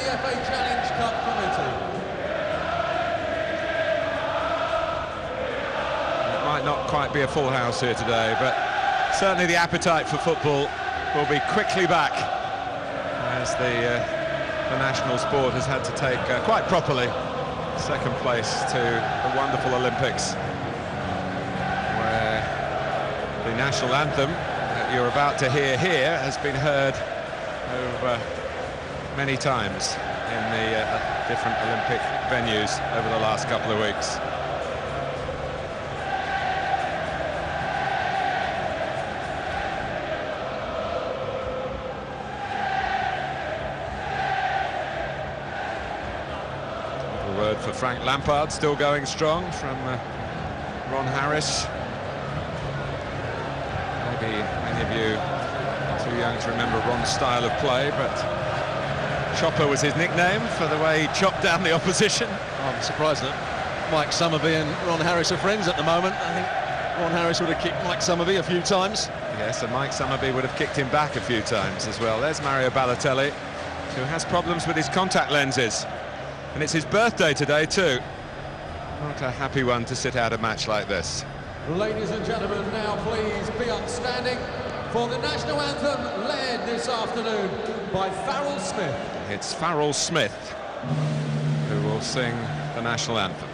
FA Challenge Cup Committee. It might not quite be a full house here today, but certainly the appetite for football will be quickly back as the national sport has had to take quite properly second place to the wonderful Olympics, where the national anthem that you're about to hear here has been heard over many times in the different Olympic venues over the last couple of weeks. A word for Frank Lampard, still going strong, from Ron Harris. Maybe many of you too young to remember Ron's style of play, but Chopper was his nickname for the way he chopped down the opposition. I'm surprised that Mike Summerby and Ron Harris are friends at the moment. I think Ron Harris would have kicked Mike Summerby a few times. Yes, and Mike Summerby would have kicked him back a few times as well. There's Mario Balotelli, who has problems with his contact lenses. And it's his birthday today too. Not a happy one to sit out a match like this. Ladies and gentlemen, now please be upstanding for the national anthem, led this afternoon by Farrell Smith. It's Farrell Smith who will sing the national anthem.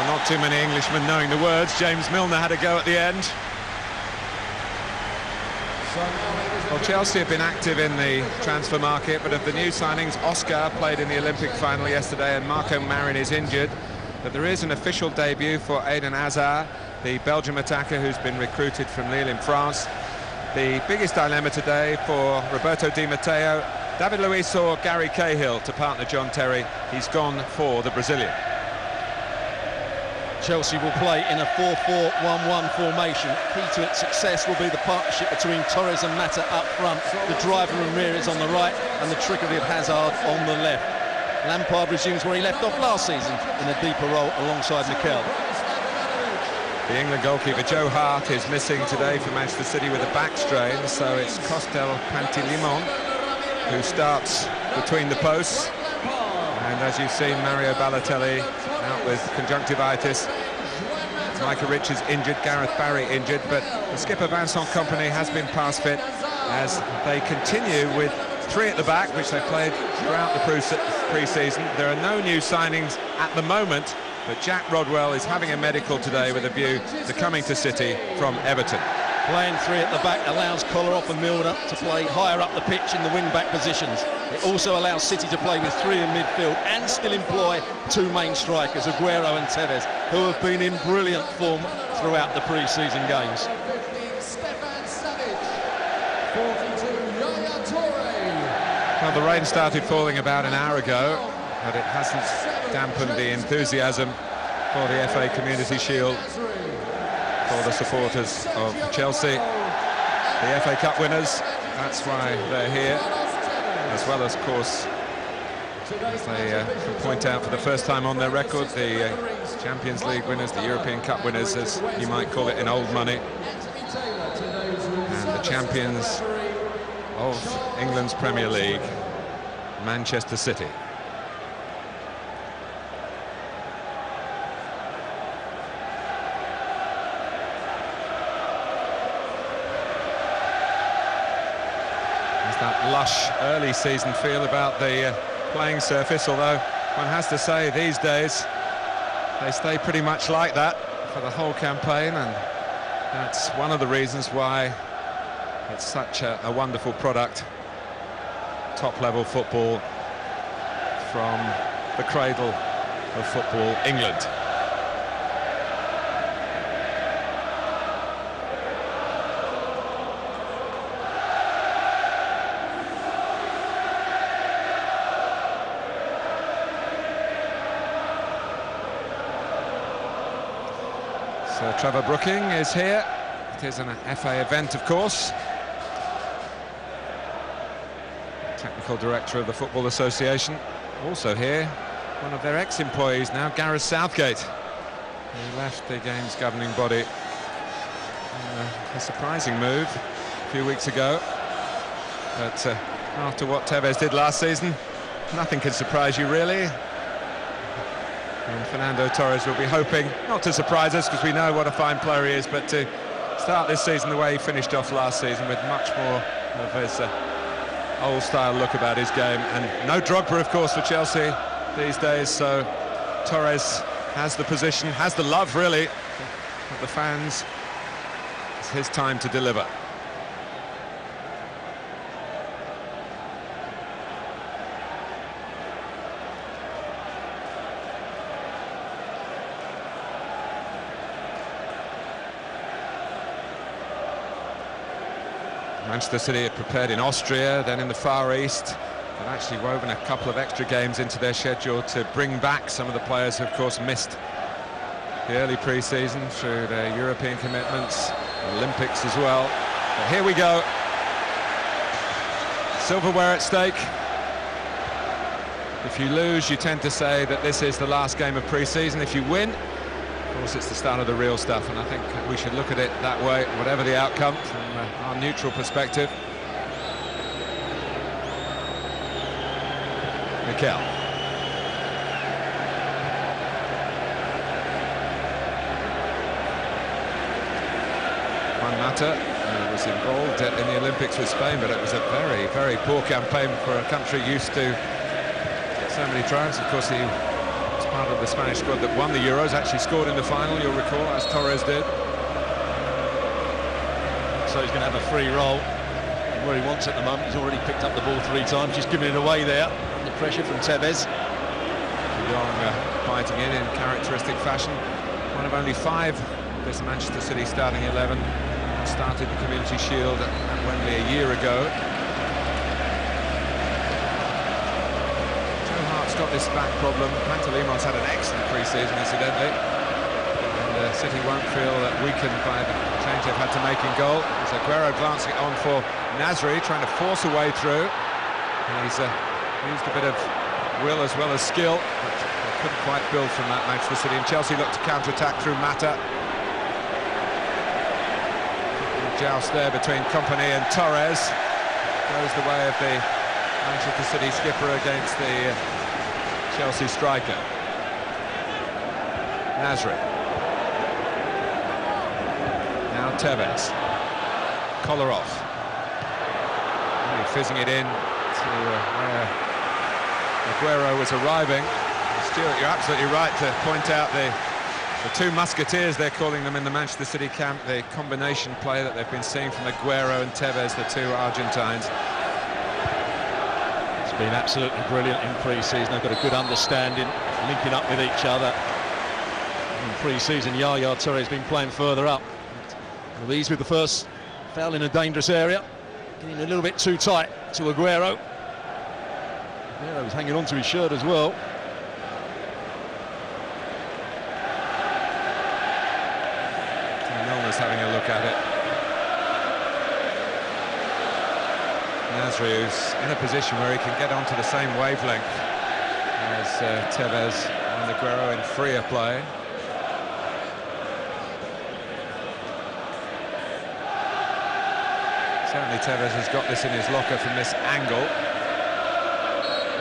Not too many Englishmen knowing the words. James Milner had a go at the end. Well, Chelsea have been active in the transfer market, but of the new signings, Oscar played in the Olympic final yesterday and Marco Marin is injured. But there is an official debut for Eden Hazard, the Belgium attacker who's been recruited from Lille in France. The biggest dilemma today for Roberto Di Matteo, David Luiz or Gary Cahill to partner John Terry. He's gone for the Brazilian. Chelsea will play in a 4-4-1-1 formation. Key to its success will be the partnership between Torres and Mata up front, the driver and rear is on the right, and the trickery of Hazard on the left. Lampard resumes where he left off last season, in a deeper role alongside Mikel. The England goalkeeper Joe Hart is missing today for Manchester City with a back strain, so it's Costel Pantilimon who starts between the posts. And as you've seen, Mario Balotelli out with conjunctivitis. Micah Richards injured, Gareth Barry injured, but the skipper Vincent Kompany has been pass fit as they continue with three at the back, which they played throughout the pre-season. There are no new signings at the moment, but Jack Rodwell is having a medical today with a view to coming to City from Everton. Playing three at the back allows Kolarov and Milner to play higher up the pitch in the wing-back positions. It also allows City to play with three in midfield and still employ two main strikers, Aguero and Tevez, who have been in brilliant form throughout the pre-season games. Well, the rain started falling about an hour ago, but it hasn't dampened the enthusiasm for the FA Community Shield for the supporters of Chelsea, the FA Cup winners. That's why they're here, as well as, of course, as they can point out for the first time on their record, the Champions League winners, the European Cup winners, as you might call it in old money, and the champions of England's Premier League, Manchester City. That lush early season feel about the playing surface, although one has to say these days they stay pretty much like that for the whole campaign, and that's one of the reasons why it's such a wonderful product. Top level football from the cradle of Football England. So Trevor Brooking is here. It is an FA event, of course. Technical Director of the Football Association. Also here, one of their ex-employees now, Gareth Southgate, who left the game's governing body. A surprising move a few weeks ago. But after what Tevez did last season, nothing can surprise you, really. And Fernando Torres will be hoping not to surprise us, because we know what a fine player he is, but to start this season the way he finished off last season, with much more of his old-style look about his game. And no Drogba, of course, for Chelsea these days, so Torres has the position, has the love, really, of the fans. It's his time to deliver. Manchester City had prepared in Austria, then in the Far East. They've actually woven a couple of extra games into their schedule to bring back some of the players who, of course, missed the early pre-season through their European commitments, Olympics as well. But here we go. Silverware at stake. If you lose, you tend to say that this is the last game of pre-season. If you win, of course, it's the start of the real stuff, and I think we should look at it that way, whatever the outcome, from our neutral perspective. Mikel. Juan Mata was involved in the Olympics with Spain, but it was a very, very poor campaign for a country used to so many triumphs. Of course, he was part of the Spanish squad that won the Euros, actually scored in the final, you'll recall, as Torres did. So he's going to have a free roll where he wants at the moment. He's already picked up the ball 3 times, just giving it away there. The pressure from Tevez. De Jong fighting in characteristic fashion. One of only 5 of this Manchester City starting 11 started the Community Shield at Wembley a year ago. Joe Hart's got this back problem. Pantelimon's had an excellent pre-season, incidentally. And City won't feel weakened by the change they've had to make in goal. There's Aguero glancing it on for Nasri, trying to force a way through. And he's used a bit of will as well as skill, but they couldn't quite build from that, Manchester City. And Chelsea looked to counter-attack through Mata. Joust there between Kompany and Torres. Goes the way of the Manchester City skipper against the Chelsea striker. Nasri. Now Tevez. Kolarov. Really fizzing it in to where Aguero was arriving. Stuart, you're absolutely right to point out the 2 musketeers, they're calling them in the Manchester City camp, the combination play that they've been seeing from Aguero and Tevez, the 2 Argentines. It's been absolutely brilliant in pre-season. They've got a good understanding, linking up with each other. In pre-season, Yaya Toure has been playing further up. He's with the first foul in a dangerous area, getting a little bit too tight to Aguero. Aguero was hanging on to his shirt as well. Having a look at it. Nasri, who's in a position where he can get onto the same wavelength as Tevez and Aguero in freer play. Certainly Tevez has got this in his locker from this angle.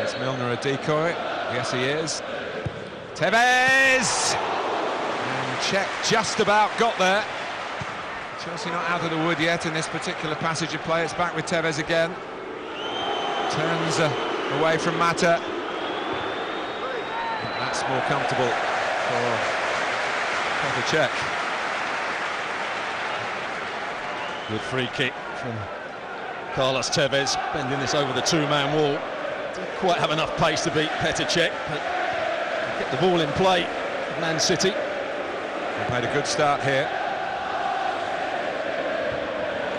Is Milner a decoy? Yes, he is. Tevez! And Cech just about got there. Chelsea not out of the wood yet in this particular passage of play. It's back with Tevez again. Turns away from Mata. That's more comfortable for Petr Cech. Good free kick from Carlos Tevez, bending this over the 2-man wall. Didn't quite have enough pace to beat Petr Cech, but Get the ball in play, Man City. They've made a good start here.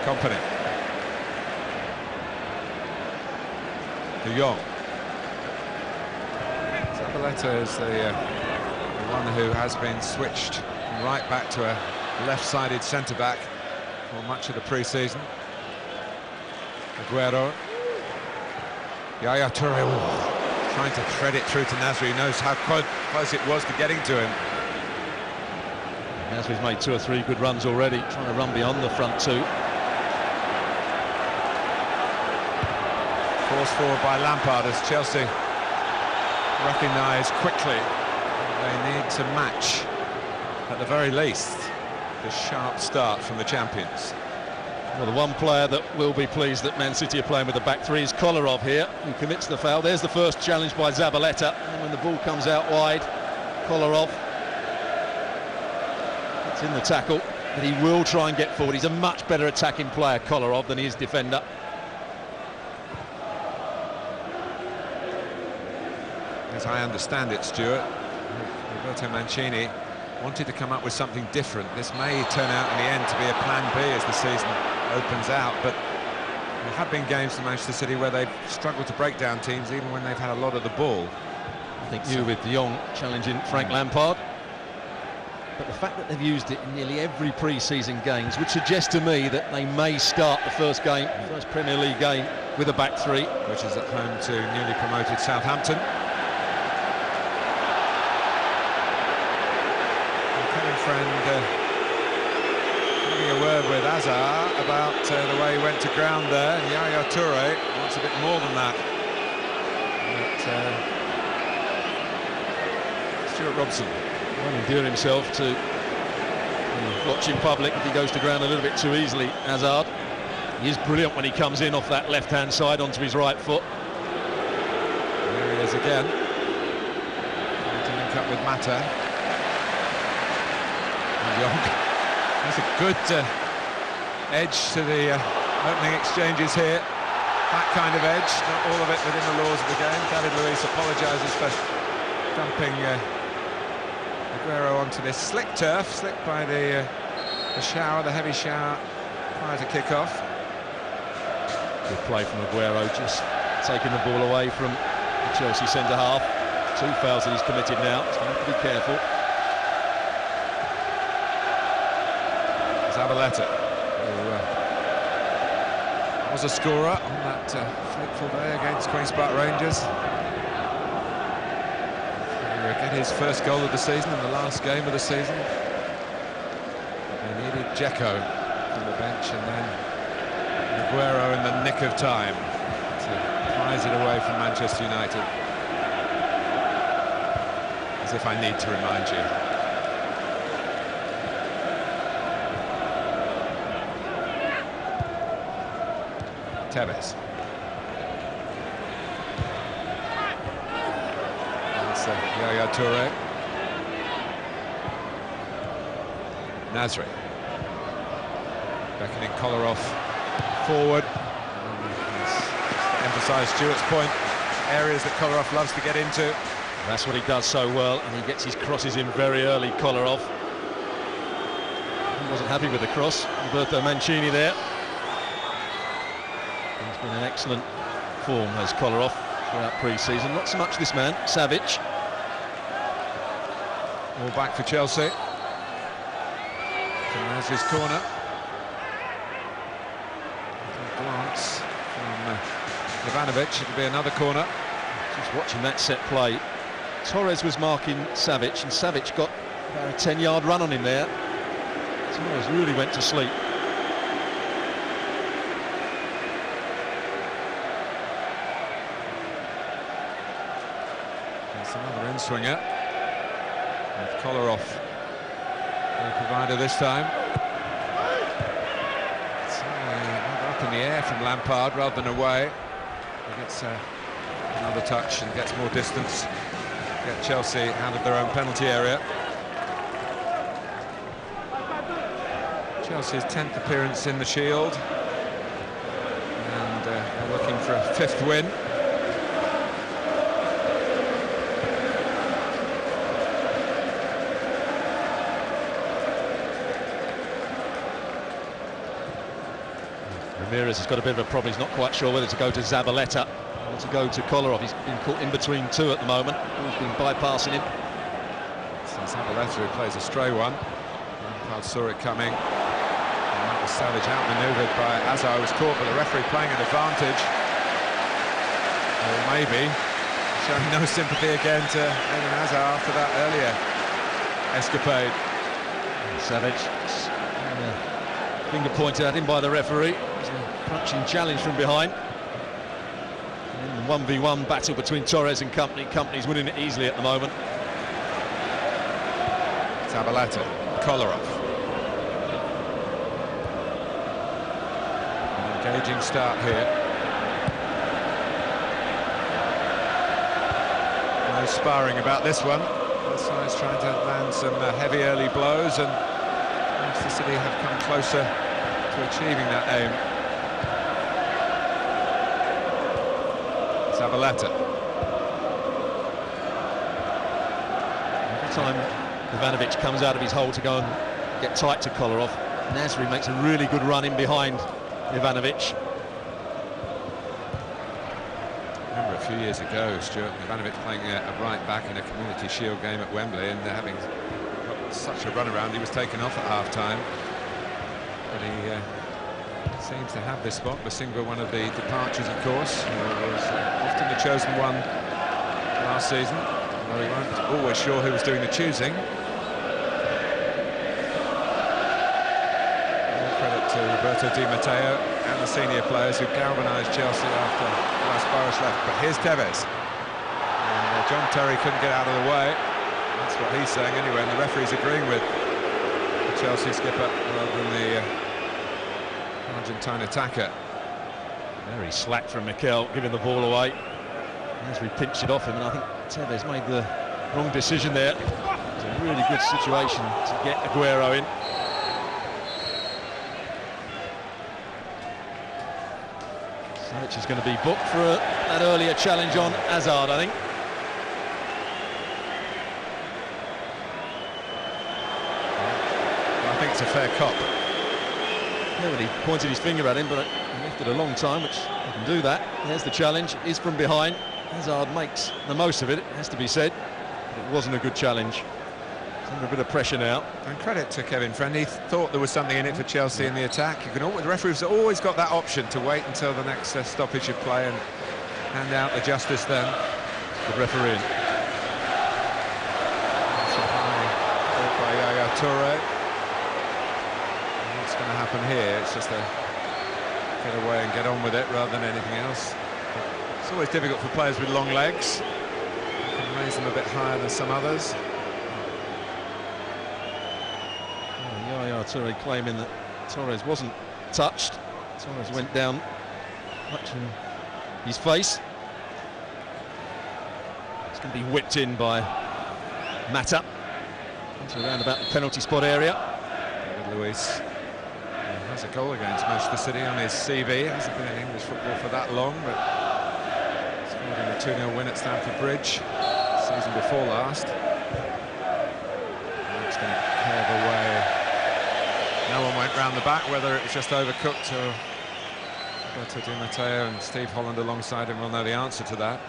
Kompany. De Jong. Zabaleta is the one who has been switched from right back to a left-sided centre-back for much of the pre-season. Aguero. Yaya Touré trying to thread it through to Nasri. He knows how close it was to getting to him. Nasri's made 2 or 3 good runs already, trying to run beyond the front 2. Forced forward by Lampard as Chelsea recognise quickly they need to match, at the very least, the sharp start from the champions. Well, the one player that will be pleased that Man City are playing with the back 3 is Kolarov here, who commits the foul. There's the first challenge by Zabaleta, and when the ball comes out wide, Kolarov, it's in the tackle, but he will try and get forward. He's a much better attacking player, Kolarov, than he is defender. As I understand it, Stuart, Roberto Mancini wanted to come up with something different. This may turn out in the end to be a plan B as the season opens out, but there have been games for Manchester City where they've struggled to break down teams even when they've had a lot of the ball. I think you with De Jong challenging Frank Lampard. But the fact that they've used it in nearly every pre-season games would suggest to me that they may start the first Premier League game with a back 3. Which is at home to newly promoted Southampton. Friend having a word with Hazard about the way he went to ground there, and Yaya Touré wants a bit more than that. But Stuart Robson won't endure himself to watch in public if he goes to ground a little bit too easily. Hazard, he is brilliant when he comes in off that left-hand side onto his right foot. There he is again, trying to link up with Mata. There's a good edge to the opening exchanges here. That kind of edge, not all of it within the laws of the game. David Luiz apologises for dumping Aguero onto this slick turf, slick by the shower, the heavy shower prior to kick-off. Good play from Aguero, just taking the ball away from the Chelsea centre-half. 2 fouls that he's committed now, so you have to be careful. Zabaleta, who was a scorer on that fateful day against Queen's Park Rangers. He'll get his first goal of the season in the last game of the season. They needed Dzeko from the bench, and then Aguero in the nick of time to prize it away from Manchester United. As if I need to remind you. Tevez. That's Yaya Touré. Nasri. Beckoning Kolarov forward. Emphasise Stuart's point. Areas that Kolarov loves to get into. That's what he does so well, and he gets his crosses in very early, Kolarov. He wasn't happy with the cross. Roberto Mancini there. He's been in excellent form as Kolarov throughout pre-season. Not so much this man, Savic. All back for Chelsea. From Nasri's corner. A glance from Ivanovic. It'll be another corner. Just watching that set play. Torres was marking Savic, and Savic got about a 10-yard run on him there. Torres really went to sleep. That's another in-swinger. With Kolarov, the provider this time. It's up in the air from Lampard rather than away. He gets another touch and gets more distance. Get Chelsea out of their own penalty area. Chelsea's 10th appearance in the Shield, and they're looking for a 5th win. Ramirez has got a bit of a problem. He's not quite sure whether to go to Zabaleta or to go to Kolarov. He's been caught in between two at the moment. He's been bypassing him. So Zabaleta, who plays a stray one. Lampard saw it coming. And that was savage outmanoeuvred by Hazard, was caught, but the referee playing an advantage. Or maybe showing no sympathy again to Eden Hazard after that earlier escapade. Savage, finger pointed at him by the referee. It was a punching challenge from behind. In the 1v1 battle between Torres and Kompany. Kompany's winning it easily at the moment. Zabaleta, Kolarov. An engaging start here. No sparring about this one. Both sides trying to land some heavy early blows, and Manchester City have come closer to achieving that aim. Zabaleta. Every time Ivanovic comes out of his hole to go and get tight to Kolarov, Nasri makes a really good run in behind Ivanovic. A few years ago, Stuart, Ivanovic playing a right back in a Community Shield game at Wembley, and having got such a run around, he was taken off at half-time. But he seems to have this spot. Bosingwa, one of the departures, of course, was often the chosen one last season, although we weren't always sure who was doing the choosing. Credit to Roberto Di Matteo and the senior players who galvanised Chelsea after Las Boris left. But here's Tevez. And John Terry couldn't get out of the way. That's what he's saying anyway, and the referee's agreeing with the Chelsea skipper rather than the Argentine attacker. Very slack from Mikel, giving the ball away. As we pinched it off him, and I think Tevez made the wrong decision there. It's a really good situation to get Aguero in. Which is going to be booked for that earlier challenge on Hazard, I think. I think it's a fair cop. Nobody pointed his finger at him, but he left it a long time, which he can do that. There's the challenge, is from behind. Hazard makes the most of it, it has to be said. But it wasn't a good challenge. He's under a bit of pressure now. And credit to Kevin Friend, he thought there was something in it for Chelsea in the attack. You can always, the referees have always got that option to wait until the next stoppage of play and hand out the justice then. The referee. By Yaya Toure. What's going to happen here? It's just a get away and get on with it rather than anything else. It's always difficult for players with long legs. You can raise them a bit higher than some others. Yaya Toure claiming that Torres wasn't touched. Torres went down, touching his face. It's going to be whipped in by Mata into around about the penalty spot area. David Luiz has a goal against Manchester City on his CV. Hasn't been in English football for that long, but scored in a 2-0 win at Stamford Bridge season before last. It's going to curve away. No one went round the back, whether it was just overcooked or Roberto Di Matteo and Steve Holland alongside him will know the answer to that.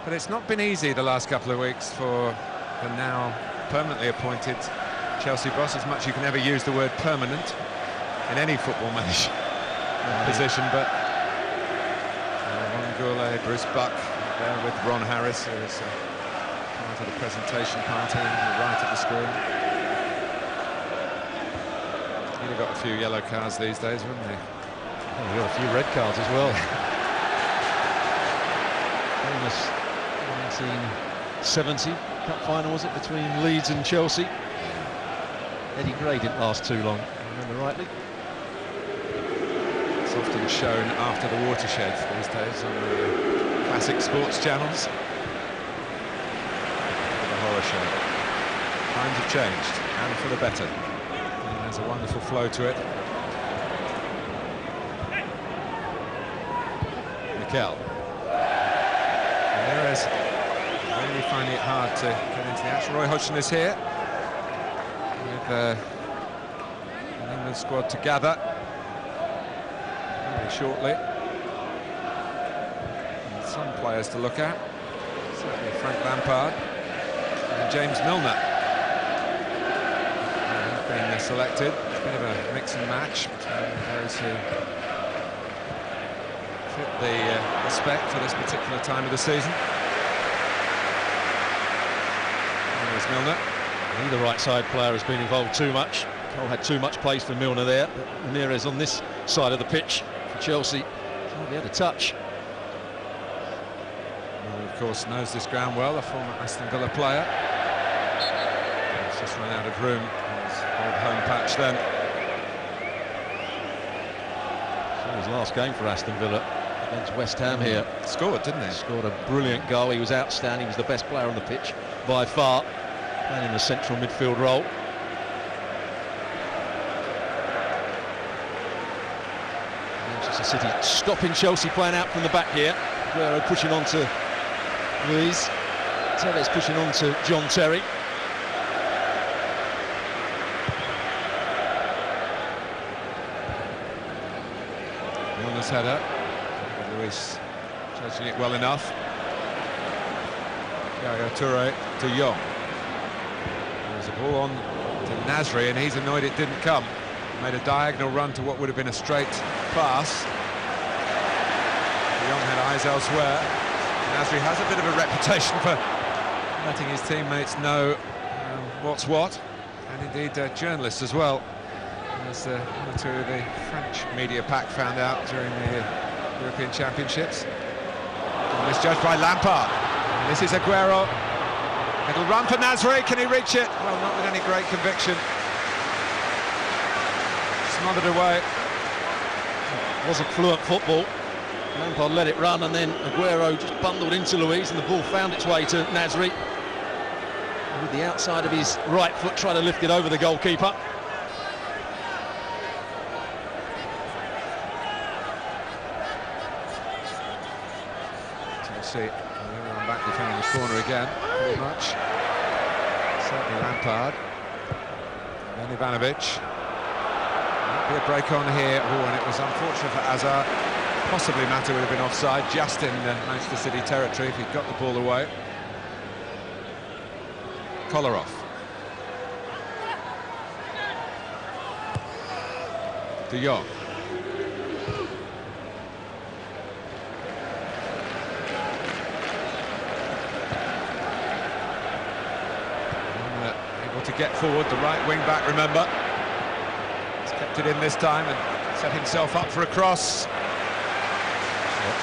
But it's not been easy the last couple of weeks for the now permanently appointed Chelsea boss, as much as you can ever use the word permanent in any football manager position, but Ron Gourlay, Bruce Buck there with Ron Harris, who is part of the presentation party on the right of the screen. He'd have got a few yellow cards these days, wouldn't he? Oh, he got a few red cards as well. Famous 1970 cup final, was it, between Leeds and Chelsea? Eddie Gray didn't last too long, if I remember rightly. It's often shown after the watershed these days on the classic sports channels. The horror show. Times have changed, and for the better. And there's a wonderful flow to it. Mikel. Ramirez really finding it hard to get into the action. Roy Hodgson is here with an England squad to gather. very shortly. And some players to look at. Certainly Frank Lampard and James Milner have been selected. It's a bit of a mix and match between those who fit the spec for this particular time of the season. There's Milner. Neither right side player has been involved too much. Cole had too much pace for Milner there. Ramirez on this side of the pitch for Chelsea. Hardly had a touch. Well, of course, knows this ground well, a former Aston Villa player. He's just run out of room on his old home patch then. So his last game for Aston Villa against West Ham here. Scored, didn't he? Scored a brilliant goal. He was outstanding. He was the best player on the pitch by far, playing in the central midfield role. Manchester City stopping Chelsea playing out from the back here. Aguero pushing on to Luiz. Tevez pushing on to John Terry. Milner's header. Luiz judging it well enough. Yaya Toure to Young. There's a ball on to Nasri, and he's annoyed it didn't come. Made a diagonal run to what would have been a straight pass. Young had eyes elsewhere. Nasri has a bit of a reputation for letting his teammates know what's what, and indeed journalists as well, as one or two of the French media pack found out during the European Championships. Misjudged by Lampard. And this is Aguero. It'll run for Nasri. Can he reach it? Well, not with any great conviction. Smothered away. Wasn't fluent football. Lampard let it run, and then Aguero just bundled into Luiz, and the ball found its way to Nasri. With the outside of his right foot, trying to lift it over the goalkeeper. Chelsea, everyone back defending the corner again, pretty much. Certainly Lampard. Then Ivanovic. Might be a break on here. Oh, and it was unfortunate for Hazard. Possibly Mata would have been offside, just in Manchester City territory if he'd got the ball away. Kolarov. De Jong. Able to get forward, the right wing back, remember. He's kept it in this time and set himself up for a cross.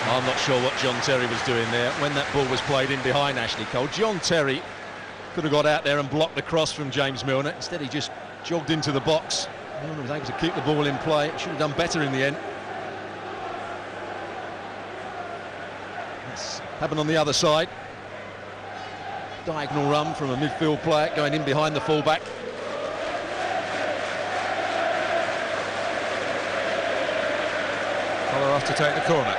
I'm not sure what John Terry was doing there when that ball was played in behind Ashley Cole. John Terry could have got out there and blocked the cross from James Milner. Instead, he just jogged into the box. Milner was able to keep the ball in play. Should have done better in the end. That's happened on the other side. Diagonal run from a midfield player going in behind the fullback. Kolarov to take the corner.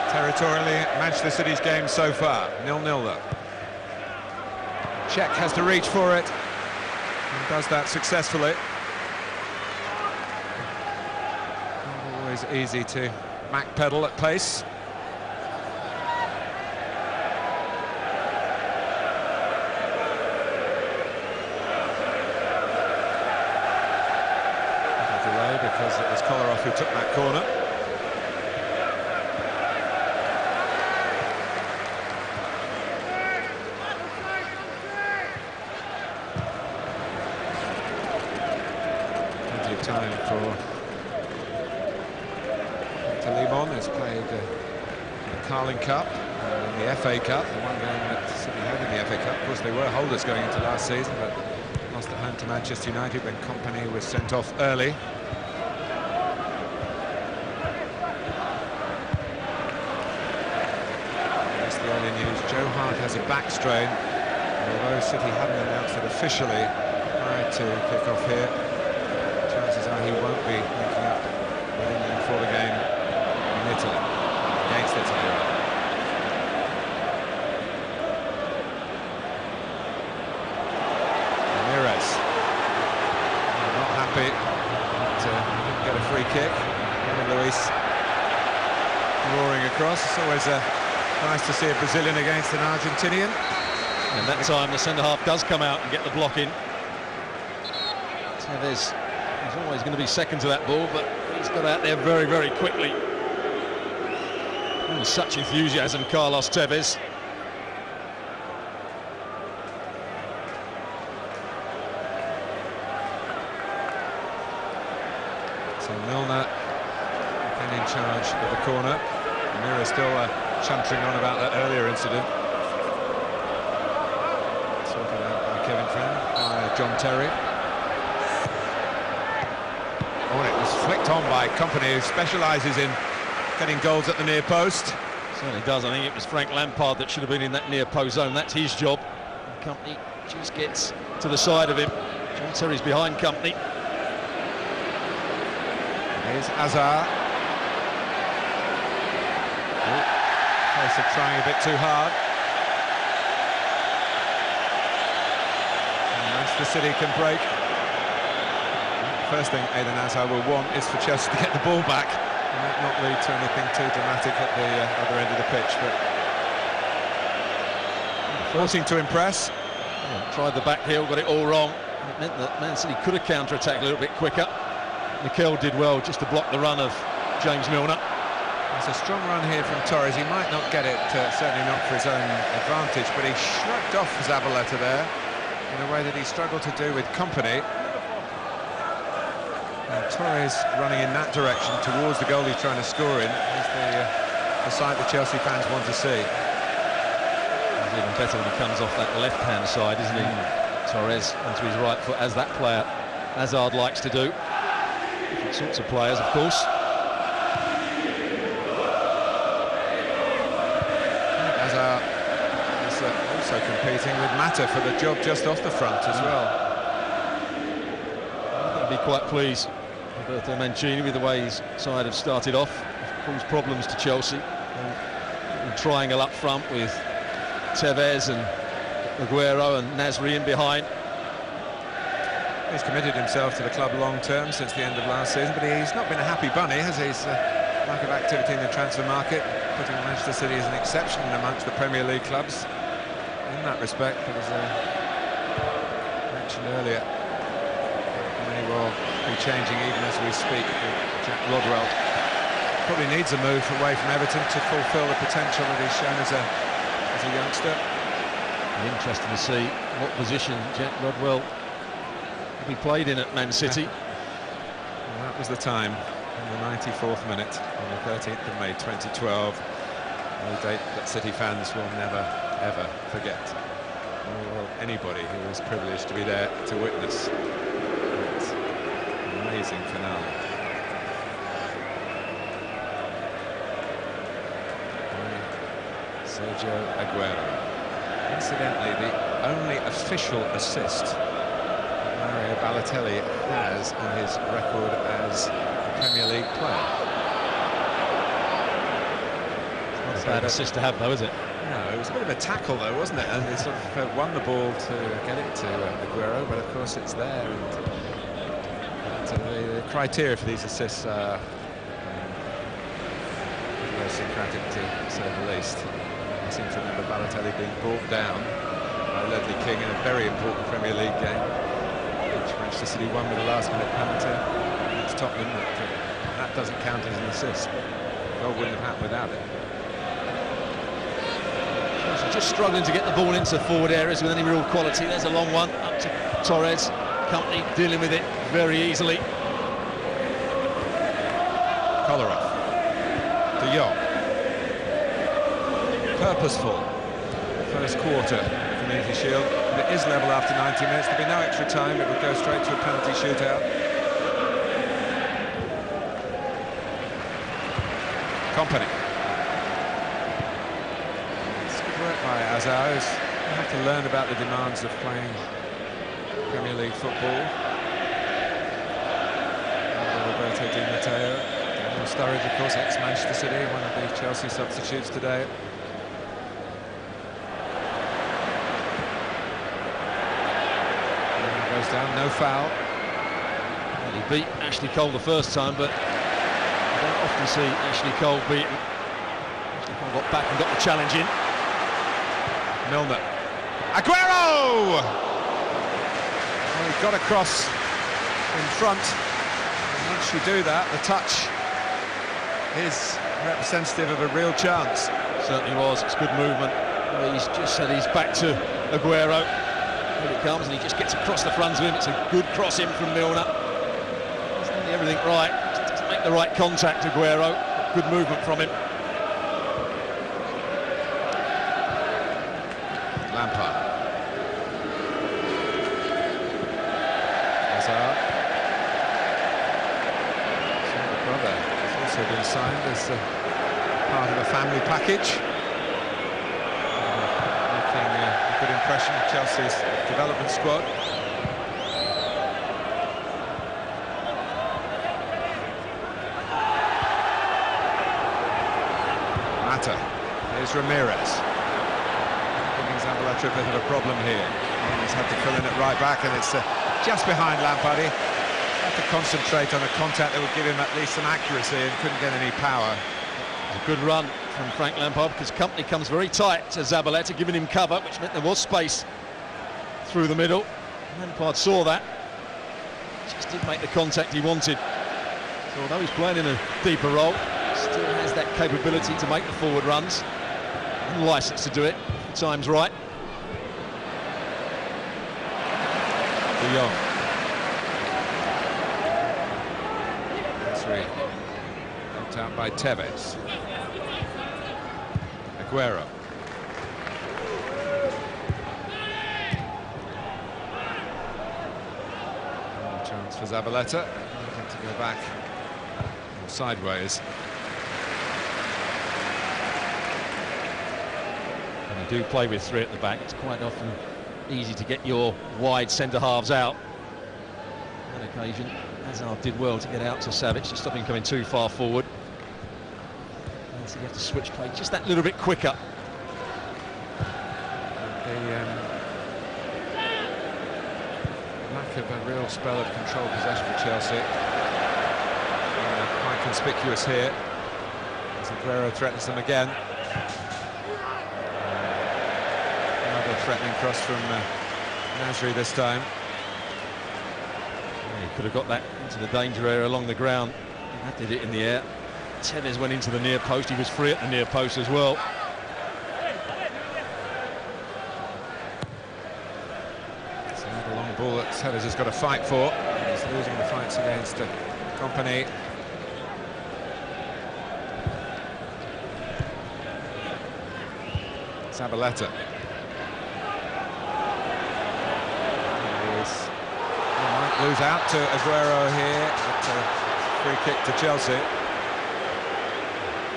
Territorially, Manchester City's game so far, 0-0 though. Cech has to reach for it, and does that successfully. Not always easy to backpedal at pace. Delay because it was Kolarov who took that corner. Time for Limon, who's played the Carling Cup and the FA Cup, the one game that City had in the FA Cup. Of course, they were holders going into last season, but lost at home to Manchester United when Kompany was sent off early. That's the early news. Joe Hart has a back strain, although City hadn't announced it officially prior to kick-off here. Chances are he won't be linking up with England for the game in Italy, against Italy. Ramirez, not happy, but didn't get a free kick. Luiz roaring across. It's always nice to see a Brazilian against an Argentinian. And that time the centre-half does come out and get the block in. Tevez is always going to be second to that ball, but he's got out there very, very quickly. Oh, such enthusiasm, Carlos Tevez. So Milner again in charge of the corner. Mira still chuntering on about that earlier incident. Sorted out by Kevin Friend, by John Terry. Oh, and it was flicked on by Kompany, who specialises in getting goals at the near post. Certainly does. I think it was Frank Lampard that should have been in that near post zone. That's his job. Kompany just gets to the side of him. John Terry's behind Kompany. Here's Hazard. Oh, case of trying a bit too hard. And Manchester City can break. First thing Eden Hazard will want is for Chelsea to get the ball back. It might not lead to anything too dramatic at the other end of the pitch, but forcing to impress. Yeah, tried the back heel, got it all wrong. It meant that Man City could have counter-attacked a little bit quicker. Mikel did well just to block the run of James Milner. It's a strong run here from Torres. He might not get it, certainly not for his own advantage, but he shrugged off Zabaleta there in a way that he struggled to do with Kompany. And Torres running in that direction towards the goal he's trying to score in is the sight that Chelsea fans want to see. It's even better when he comes off that left-hand side, isn't he? Torres onto his right foot, as that player Hazard likes to do. Different sorts of players, of course. Hazard is also competing with Mata for the job just off the front as well. I'd be quite pleased with Roberto Mancini with the way his side have started off. Caused problems to Chelsea. And triangle up front with Tevez and Aguero and Nasri in behind. He's committed himself to the club long term since the end of last season, but he's not been a happy bunny, has he? His lack of activity in the transfer market, putting Manchester City as an exception amongst the Premier League clubs in that respect. But as I mentioned earlier, may well be changing even as we speak. Jack Rodwell probably needs a move away from Everton to fulfil the potential that he's shown as a youngster. Interesting to see what position Jack Rodwell he played in at Man City. Well, that was the time, in the 94th minute, on the 13th of May 2012, a date that City fans will never, ever forget. Or anybody who was privileged to be there to witness that amazing finale. Sergio Aguero. Incidentally, the only official assist Mario Balotelli has on his record as a Premier League player. Not a bad assist to have, though, is it? No, it was a bit of a tackle, though, wasn't it? And he sort of won the ball to get it to Aguero, but of course it's there. And the criteria for these assists are idiosyncratic, to say the least. I seem to remember Balotelli being brought down by Ledley King in a very important Premier League game, which Manchester City won with a last-minute penalty against Tottenham. That doesn't count as an assist, but the goal wouldn't have happened without it. Just struggling to get the ball into forward areas with any real quality. There's a long one up to Torres. Kompany dealing with it very easily. Kolarov. De Jong. Purposeful. First quarter. Community Shield. But it is level after 90 minutes. There'll be no extra time. It would go straight to a penalty shootout. Kompany. It's good work by Hazard, who's had to learn about the demands of playing Premier League football. Roberto Di Matteo. Daniel Sturridge, of course, ex-Manchester City, one of the Chelsea substitutes today. Down, no foul. Well, he beat Ashley Cole the first time, but I don't often see Ashley Cole beaten Got back and got the challenge in. Milner. Aguero! Well, he got across in front. And once you do that, the touch is representative of a real chance. Certainly was. It's good movement. He's just said he's back to Aguero. Here it comes, and he just gets across the front of him. It's a good cross in from Milner. He's doing everything right. Just doesn't make the right contact, Aguero. Good movement from him. Lampard. Hazard. The brother has also been signed as part of a family package. Making a good impression of Chelsea's development squad. Mata. Here's Ramirez. Zabaleta a bit of a problem here. He's had to fill in at right back, and it's just behind Lampard. He had to concentrate on a contact that would give him at least some accuracy and couldn't get any power. It's a good run from Frank Lampard because Kompany comes very tight to Zabaleta, giving him cover, which meant there was space through the middle. Lampard saw that. Just didn't make the contact he wanted. So although he's playing in a deeper role, still has that capability to make the forward runs and licence to do it. Time's right. De Jong. Three. Knocked out by Tevez. Aguero. Chance for Zabaleta. To go back sideways. Do play with three at the back. It's quite often easy to get your wide centre-halves out. On occasion, Hazard did well to get out to Savic to stop him coming too far forward. And so you have to switch play just that little bit quicker. The lack of a real spell of controlled possession for Chelsea. Quite conspicuous here. As Aguero threatens them again. Threatening cross from Nasri this time. Yeah, he could have got that into the danger area along the ground. That did it in the air. Tevez went into the near post. He was free at the near post as well. It's another long ball that Tevez has got to fight for. He's losing the fights against Kompany. Zabaleta. Lose out to Aguero here, but free kick to Chelsea.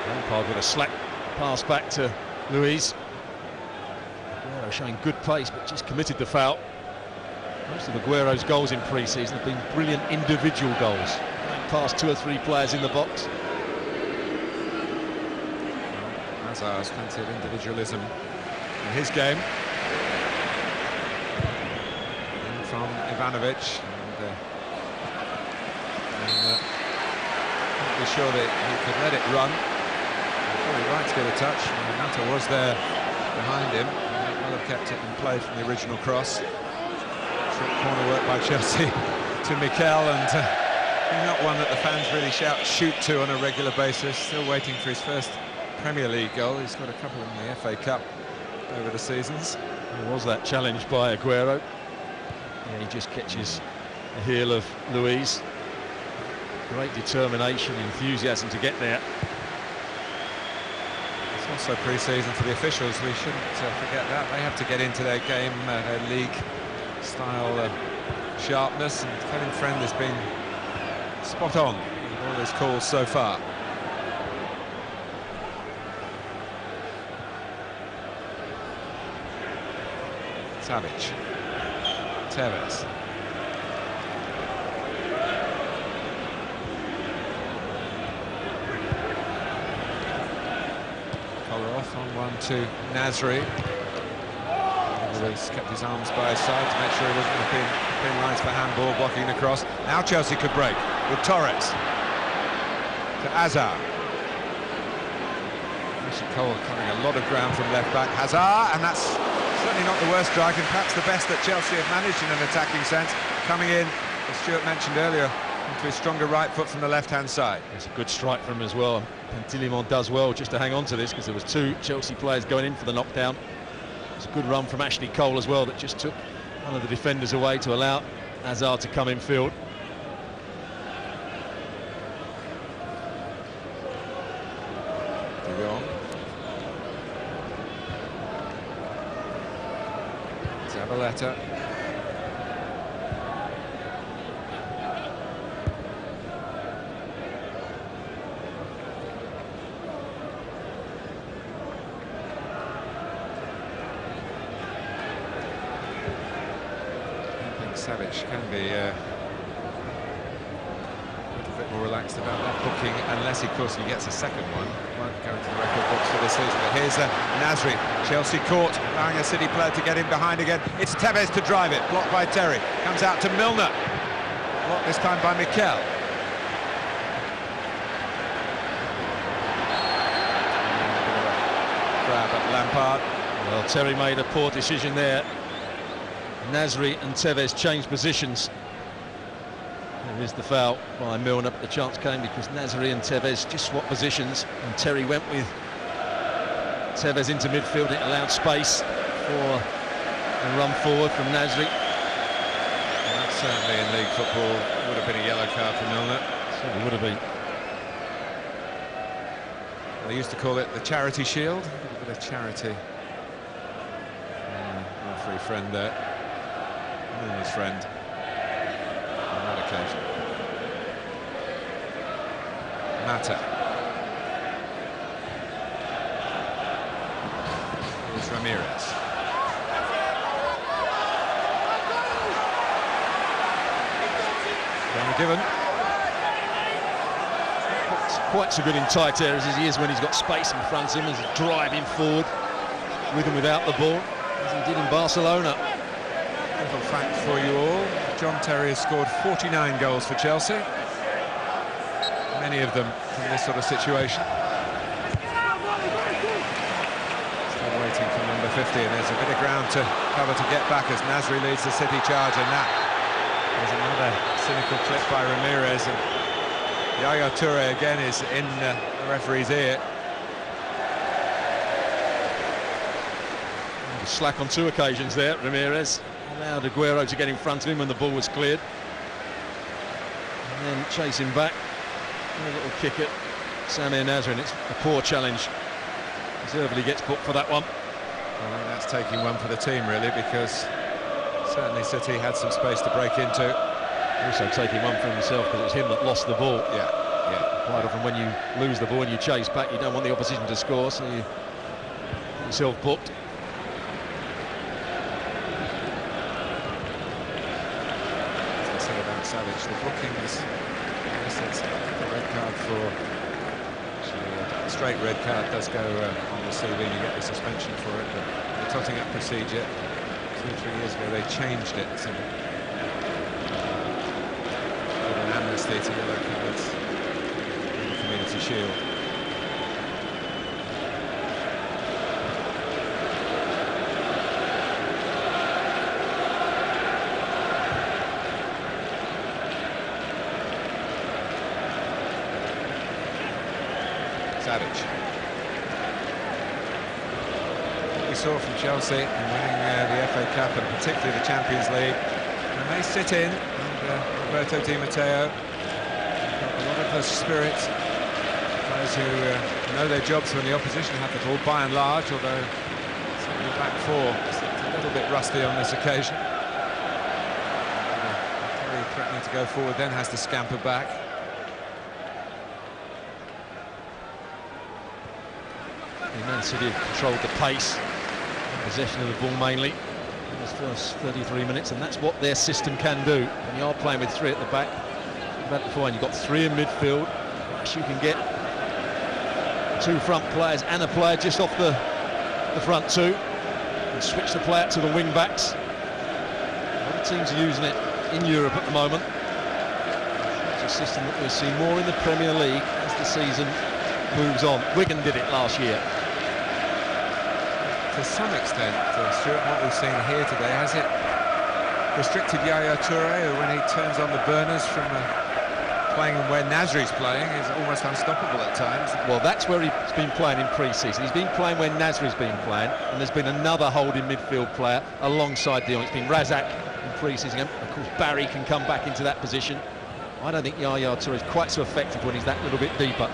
Lampard with a slack pass back to Luiz. Aguero showing good pace, but just committed the foul. Most of Aguero's goals in pre-season have been brilliant individual goals, past two or three players in the box. Hazard's plenty of individualism in his game. And from Ivanovic. Not be sure that he could let it run. Probably right to get a touch. Mata was there behind him. He well have kept it in play from the original cross. Short corner work by Chelsea to Mikel, and not one that the fans really shoot to on a regular basis. Still waiting for his first Premier League goal. He's got a couple in the FA Cup over the seasons. There was that challenge by Aguero. Yeah, he just catches the heel of Luiz. Great determination, enthusiasm to get there. It's also pre-season for the officials. We shouldn't forget that. They have to get into their game, their league-style sharpness. And Kevin Friend has been spot on with all his calls so far. Savic. Tevez. Collar off on one to Nasri. He's kept his arms by his side to make sure he wasn't within lines for handball, blocking the cross. Now Chelsea could break with Torres to Hazard. Ashley Cole covering a lot of ground from left back. Hazard, and that's certainly not the worst strike, and perhaps the best that Chelsea have managed in an attacking sense. Coming in, as Stuart mentioned earlier, into his stronger right foot from the left-hand side. It's a good strike from him as well. Pantilimon does well just to hang on to this, because there was 2 Chelsea players going in for the knockdown. It's a good run from Ashley Cole as well, that just took one of the defenders away to allow Hazard to come in field. Zabaleta. I think Savic can be a little bit more relaxed about that booking, unless, of course, he gets a second one. Won't go into the record books for this season. But here's Nasri. Chelsea caught, allowing a City player to get in behind again. It's Tevez to drive it, blocked by Terry. Comes out to Milner. Blocked this time by Mikel. Grab at Lampard. Well, Terry made a poor decision there. Nasri and Tevez changed positions. There is the foul by Milner, but the chance came because Nasri and Tevez just swapped positions, and Terry went with Tevez into midfield. It allowed space for a run forward from Nasri. And that certainly in league football would have been a yellow card for Milner. Certainly would have been. They used to call it the charity shield. A bit of charity. Referee friend there. Milner's friend. On that occasion. Mata. Here's Ramirez. Given. Quite so good in tight areas as he is when he's got space in front of him, as he's driving forward with and without the ball, as he did in Barcelona. Little fact for you all, John Terry has scored 49 goals for Chelsea, many of them from this sort of situation. Still waiting for number 50, and there's a bit of ground to cover to get back as Nasri leads the City charge, and that is another cynical clip by Ramirez, and Yaya Toure again is in the referee's ear. Slack on 2 occasions there, Ramirez. Allowed Aguero to get in front of him when the ball was cleared. And then chasing back. A little kick at Samir Nasri, and it's a poor challenge. Deservedly gets booked for that one. Well, I think that's taking one for the team, really, because certainly City had some space to break into. Also taking one for himself, because it's him that lost the ball. Yeah. Quite often when you lose the ball and you chase back, you don't want the opposition to score, so you get yourself booked. As I said about Savic, the booking is, it's a red card for, actually, a straight red card does go on the CV and you get the suspension for it, but the totting up procedure 2-3 years ago they changed it to an amnesty to yellow cards in the Community Shield. Savic. What we saw from Chelsea in winning the FA Cup and particularly the Champions League, and they sit in under Roberto Di Matteo. Got a lot of the spirit, those who know their jobs when the opposition have the ball, by and large, although certainly the back four is a little bit rusty on this occasion. Terry threatening to go forward, then has to scamper back. Man City have controlled the pace, possession of the ball mainly in those first 33 minutes, and that's what their system can do. When you are playing with 3 at the back, before, and you've got 3 in midfield, you can get 2 front players and a player just off the front 2, and switch the play out to the wing backs. A lot of teams are using it in Europe at the moment. It's a system that we'll see more in the Premier League as the season moves on. Wigan did it last year. to some extent, Stuart, what we've seen here today, has it restricted Yaya Toure, who, when he turns on the burners from playing where Nasri's playing, is almost unstoppable at times? Well, that's where he's been playing in pre-season. He's been playing where Nasri's been playing, and there's been another holding midfield player alongside Dion. It's been Razak in pre-season. Of course, Barry can come back into that position. I don't think Yaya Toure is quite so effective when he's that little bit deeper.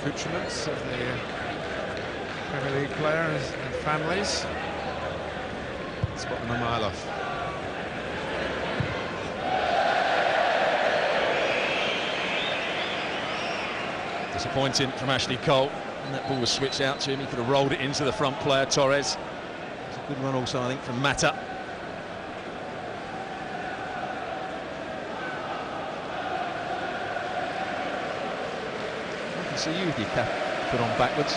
Accoutrements of the Premier League players and families. Spot them a mile off. Disappointing from Ashley Cole, and that ball was switched out to him. He could have rolled it into the front player, Torres. It's a good run also, I think, from Mata. So you with your cap put on backwards.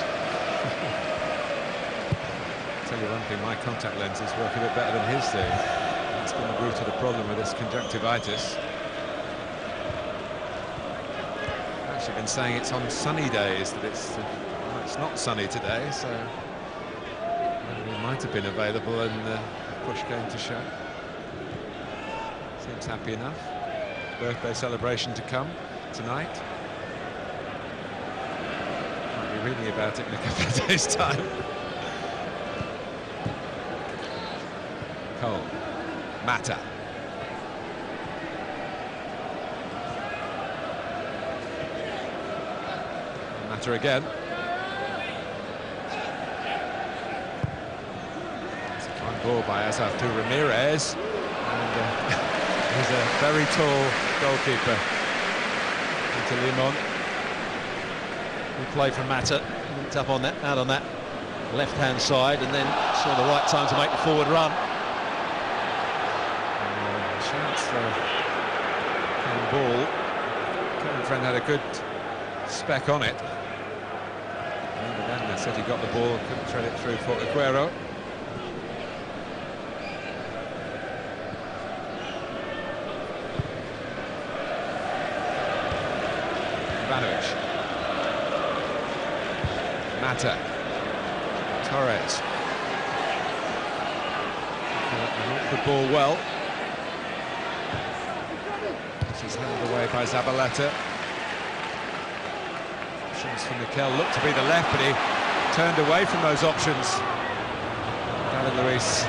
I'll tell you one thing, my contact lenses work a bit better than his do. That's been the root of the problem with this conjunctivitis. I've actually been saying it's on sunny days that it's not sunny today, so he might have been available and the push came to shove. Seems happy enough. Birthday celebration to come tonight. Reading about it in a couple of days' time. Cole, Mata. Mata again. It's a fine ball by Azartu Ramirez. And he's a very tall goalkeeper. Into Limon. Play from Mata, linked up on that, out on that left-hand side, and then saw the right time to make the forward run. Chance for a ball. Kevin Friend had a good spec on it. And then they said he got the ball, couldn't thread it through for Aguero. Ivanovic. Mata, Torres, the ball well. This is held away by Zabaleta. Options for Mikel looked to be the left, but he turned away from those options. David Luiz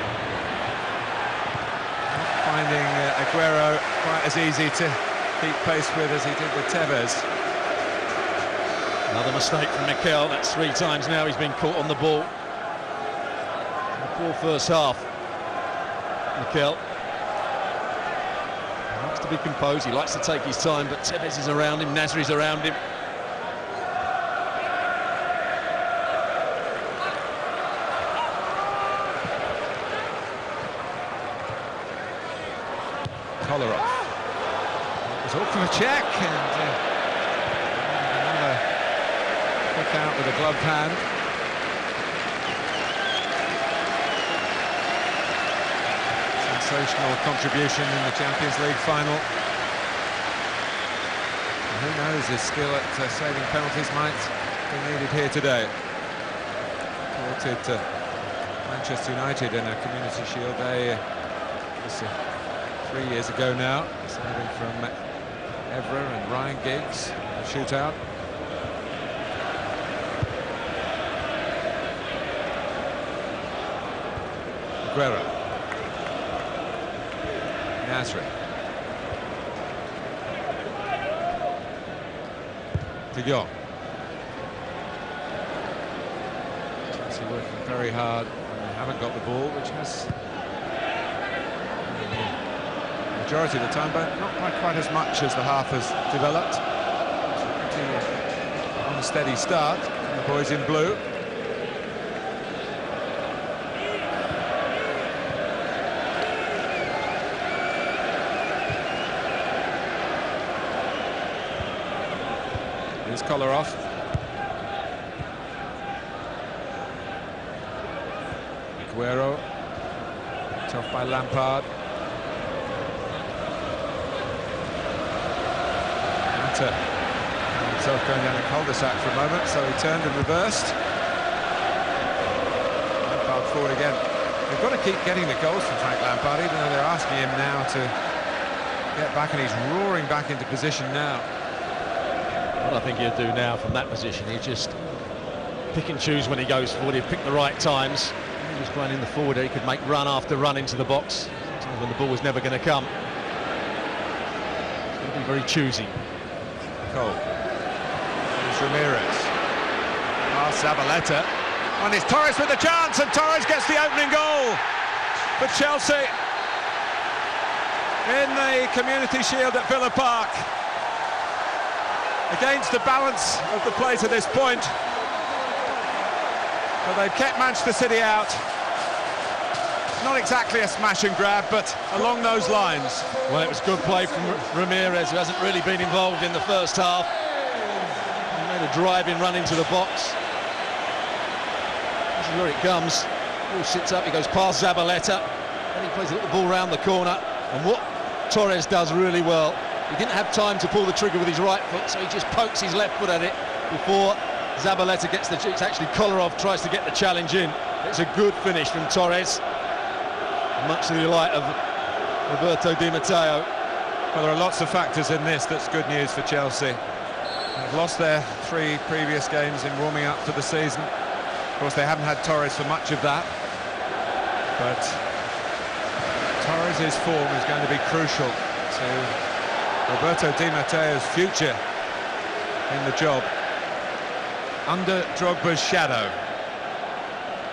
not finding Aguero quite as easy to keep pace with as he did with Tevez. Another mistake from Mikel. That's 3 times now he's been caught on the ball. In the poor first half. Mikel likes to be composed, he likes to take his time, but Tevez is around him, Nasri's around him. Kolarov. It was all from a check, and kick out with a gloved hand. Sensational contribution in the Champions League final. And who knows, his skill at saving penalties might be needed here today. Reported to Manchester United in a Community Shield day 3 years ago now, saving from Evra and Ryan Giggs, a shootout. Aguero. Nasri. De Jong. Chelsea working very hard when they haven't got the ball, which has the majority of the time, but not quite as much as the half has developed. On a steady start, the boys in blue. His collar off. Aguero Picked off by Lampard. Mata himself going down a cul-de-sac for a moment, so he turned and reversed. Lampard forward again. They've got to keep getting the goals from Frank Lampard, even though they're asking him now to get back, and he's roaring back into position now. What I think he'll do now from that position, he'll just pick and choose when he goes forward. He'll pick the right times. He was playing in the forward, he could make run after run into the box when the ball was never going to come. He's going to be very choosy. Cole. Here's Ramirez. Past Zabaleta. And it's Torres with the chance, and Torres gets the opening goal for Chelsea in the Community Shield at Villa Park. Against the balance of the play to this point. But they've kept Manchester City out. Not exactly a smash and grab, but along those lines. Well, it was good play from Ramirez, who hasn't really been involved in the first half. He made a driving run into the box. This is where it comes. Ball sits up, he goes past Zabaleta, and he plays a little ball round the corner. And what Torres does really well, he didn't have time to pull the trigger with his right foot, so he just pokes his left foot at it before Zabaleta gets the... It's actually Kolarov tries to get the challenge in. It's a good finish from Torres, much to the delight of Roberto Di Matteo. Well, there are lots of factors in this that's good news for Chelsea. They've lost their 3 previous games in warming up for the season. Of course, they haven't had Torres for much of that. But Torres' form is going to be crucial to Roberto Di Matteo's future in the job. Under Drogba's shadow.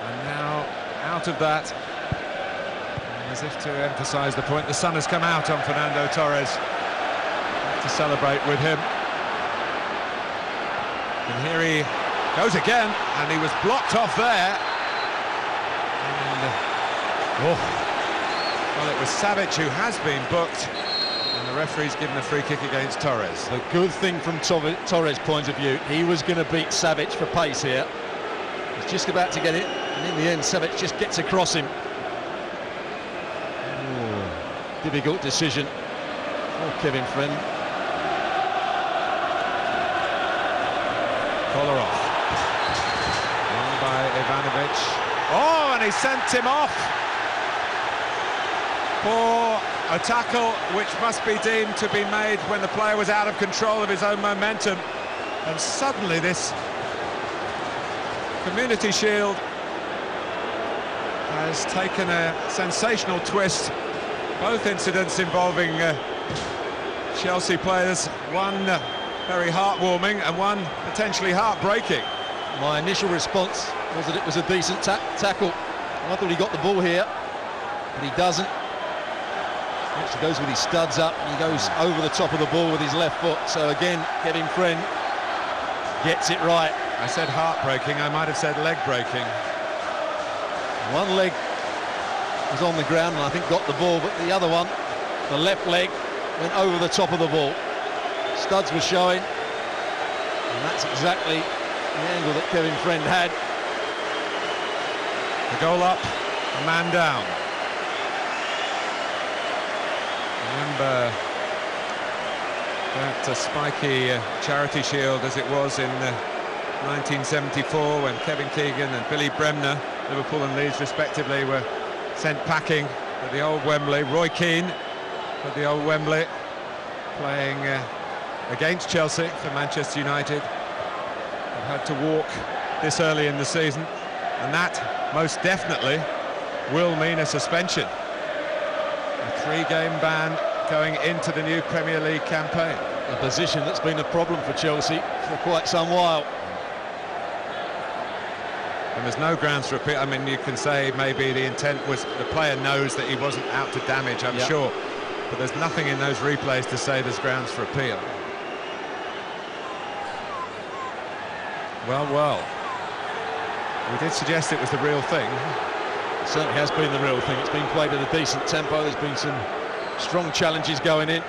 And now out of that. As if to emphasise the point, the sun has come out on Fernando Torres. To celebrate with him. And here he goes again, and he was blocked off there. And, well, it was Savic who has been booked, and the referee's given a free kick against Torres. The good thing from Torres' point of view, he was going to beat Savic for pace here. He's just about to get it, and in the end, Savic just gets across him. Difficult decision for Kevin Friend. Kolarov. Won by Ivanovic. Oh, and he sent him off for a tackle which must be deemed to be made when the player was out of control of his own momentum. And suddenly this Community Shield has taken a sensational twist. Both incidents involving Chelsea players, one very heartwarming and one potentially heartbreaking. My initial response was that it was a decent tackle. I thought he got the ball here, but he doesn't. He actually goes with his studs up, and he goes over the top of the ball with his left foot. So again, Kevin Friend gets it right. I said heartbreaking, I might have said leg-breaking. One leg was on the ground and I think got the ball, but the other one, the left leg, went over the top of the ball. Studs were showing, and that's exactly the angle that Kevin Friend had. The goal up, a man down. Remember that spiky Charity Shield as it was in 1974 when Kevin Keegan and Billy Bremner, Liverpool and Leeds respectively, were sent packing at the old Wembley. Roy Keane at the old Wembley, playing against Chelsea for Manchester United. They've had to walk this early in the season, and that most definitely will mean a suspension. A 3-game ban going into the new Premier League campaign. A position that's been a problem for Chelsea for quite some while. And there's no grounds for appeal. I mean, you can say maybe the intent was the player knows that he wasn't out to damage, I'm sure. But there's nothing in those replays to say there's grounds for appeal. Well. We did suggest it was the real thing. It certainly has been the real thing. It's been played at a decent tempo. There's been some strong challenges going in.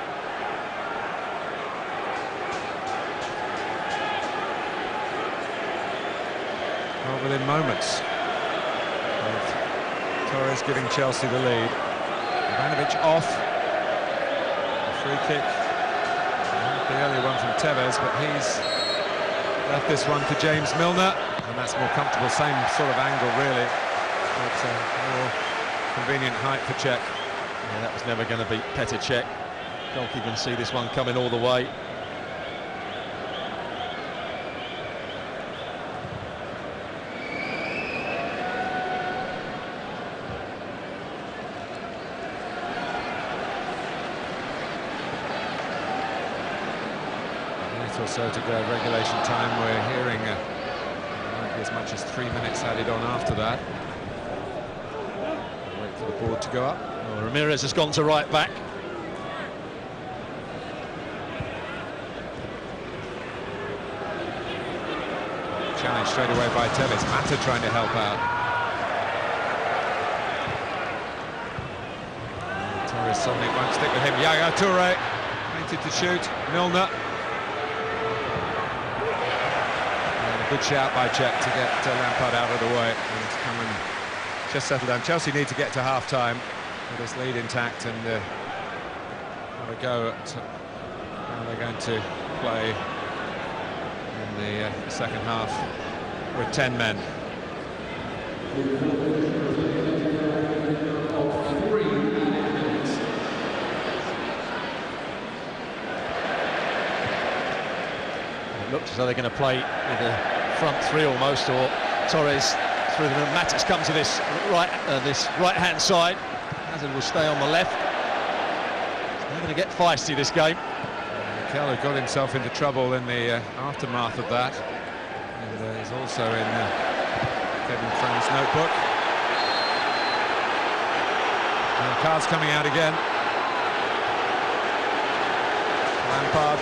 Well, within moments of Torres giving Chelsea the lead. Ivanovic off. A free kick. The earlier one from Tevez, but he's left this one to James Milner, and that's more comfortable, same sort of angle really, but more convenient height for Cech. Yeah, that was never going to beat Petr Cech. Goalkeeper can see this one coming all the way. Or so to go, regulation time. We're hearing might be as much as 3 minutes added on after that. Wait for the board to go up. Well, Ramirez has gone to right back. Challenge straight away by Tevez. Mata trying to help out. Torres suddenly won't stick with him. Yaya Toure painted to shoot. Milner. Good shout by Cech to get Lampard out of the way and come and just settle down. Chelsea need to get to half-time with this lead intact and have a go at how they're going to play in the second half with 10 men. It looks as though they're going to play with a front three almost, or Torres through them. Matic comes to this right-hand side. Hazard will stay on the left. They're going to get feisty this game. Mikel got himself into trouble in the aftermath of that, and is also in Kevin Friend's notebook. And the card's coming out again. Lampard.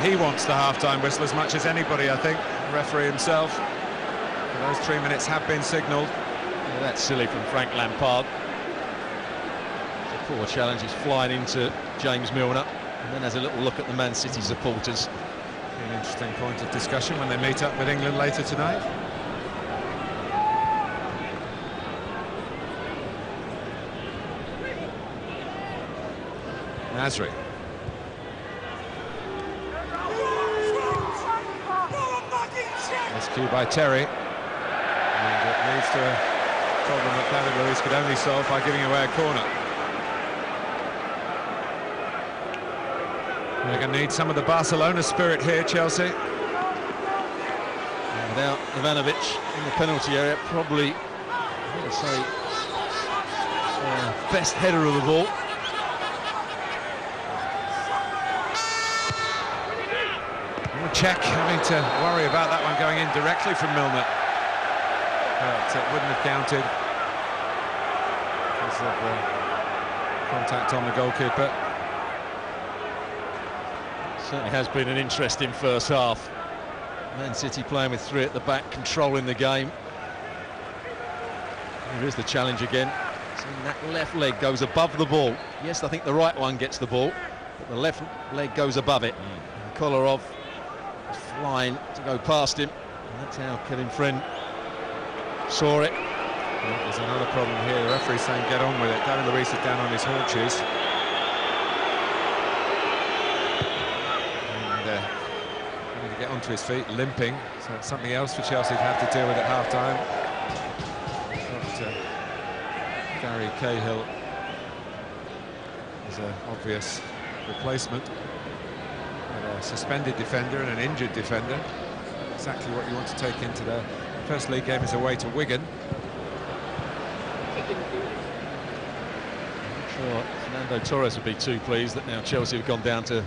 He wants the half-time whistle as much as anybody, I think, the referee himself. But those 3 minutes have been signalled. Yeah, that's silly from Frank Lampard. It's a poor challenge, it's flying into James Milner, and then has a little look at the Man City supporters. An interesting point of discussion when they meet up with England later tonight. Nasri. Rescue by Terry, and it leads to a problem that David Luiz could only solve by giving away a corner. They're going to need some of the Barcelona spirit here, Chelsea. And without Ivanovic in the penalty area, probably, I would say, best header of the ball. Cech having to worry about that one going in directly from Milner. But it wouldn't have counted because of contact on the goalkeeper. Certainly has been an interesting first half. Man City playing with three at the back, controlling the game. Here is the challenge again. So that left leg goes above the ball. Yes, I think the right one gets the ball, but the left leg goes above it. Kolarov flying to go past him, and that's how Kevin Friend saw it. Well, there's another problem here. The referee's saying get on with it. David Luiz is down on his haunches. And having to get onto his feet, limping. So it's something else for Chelsea to have to deal with at half-time. Gary Cahill is an obvious replacement. A suspended defender and an injured defender. Exactly what you want to take into the first league game is away to Wigan. I'm sure Fernando Torres would be too pleased that now Chelsea have gone down to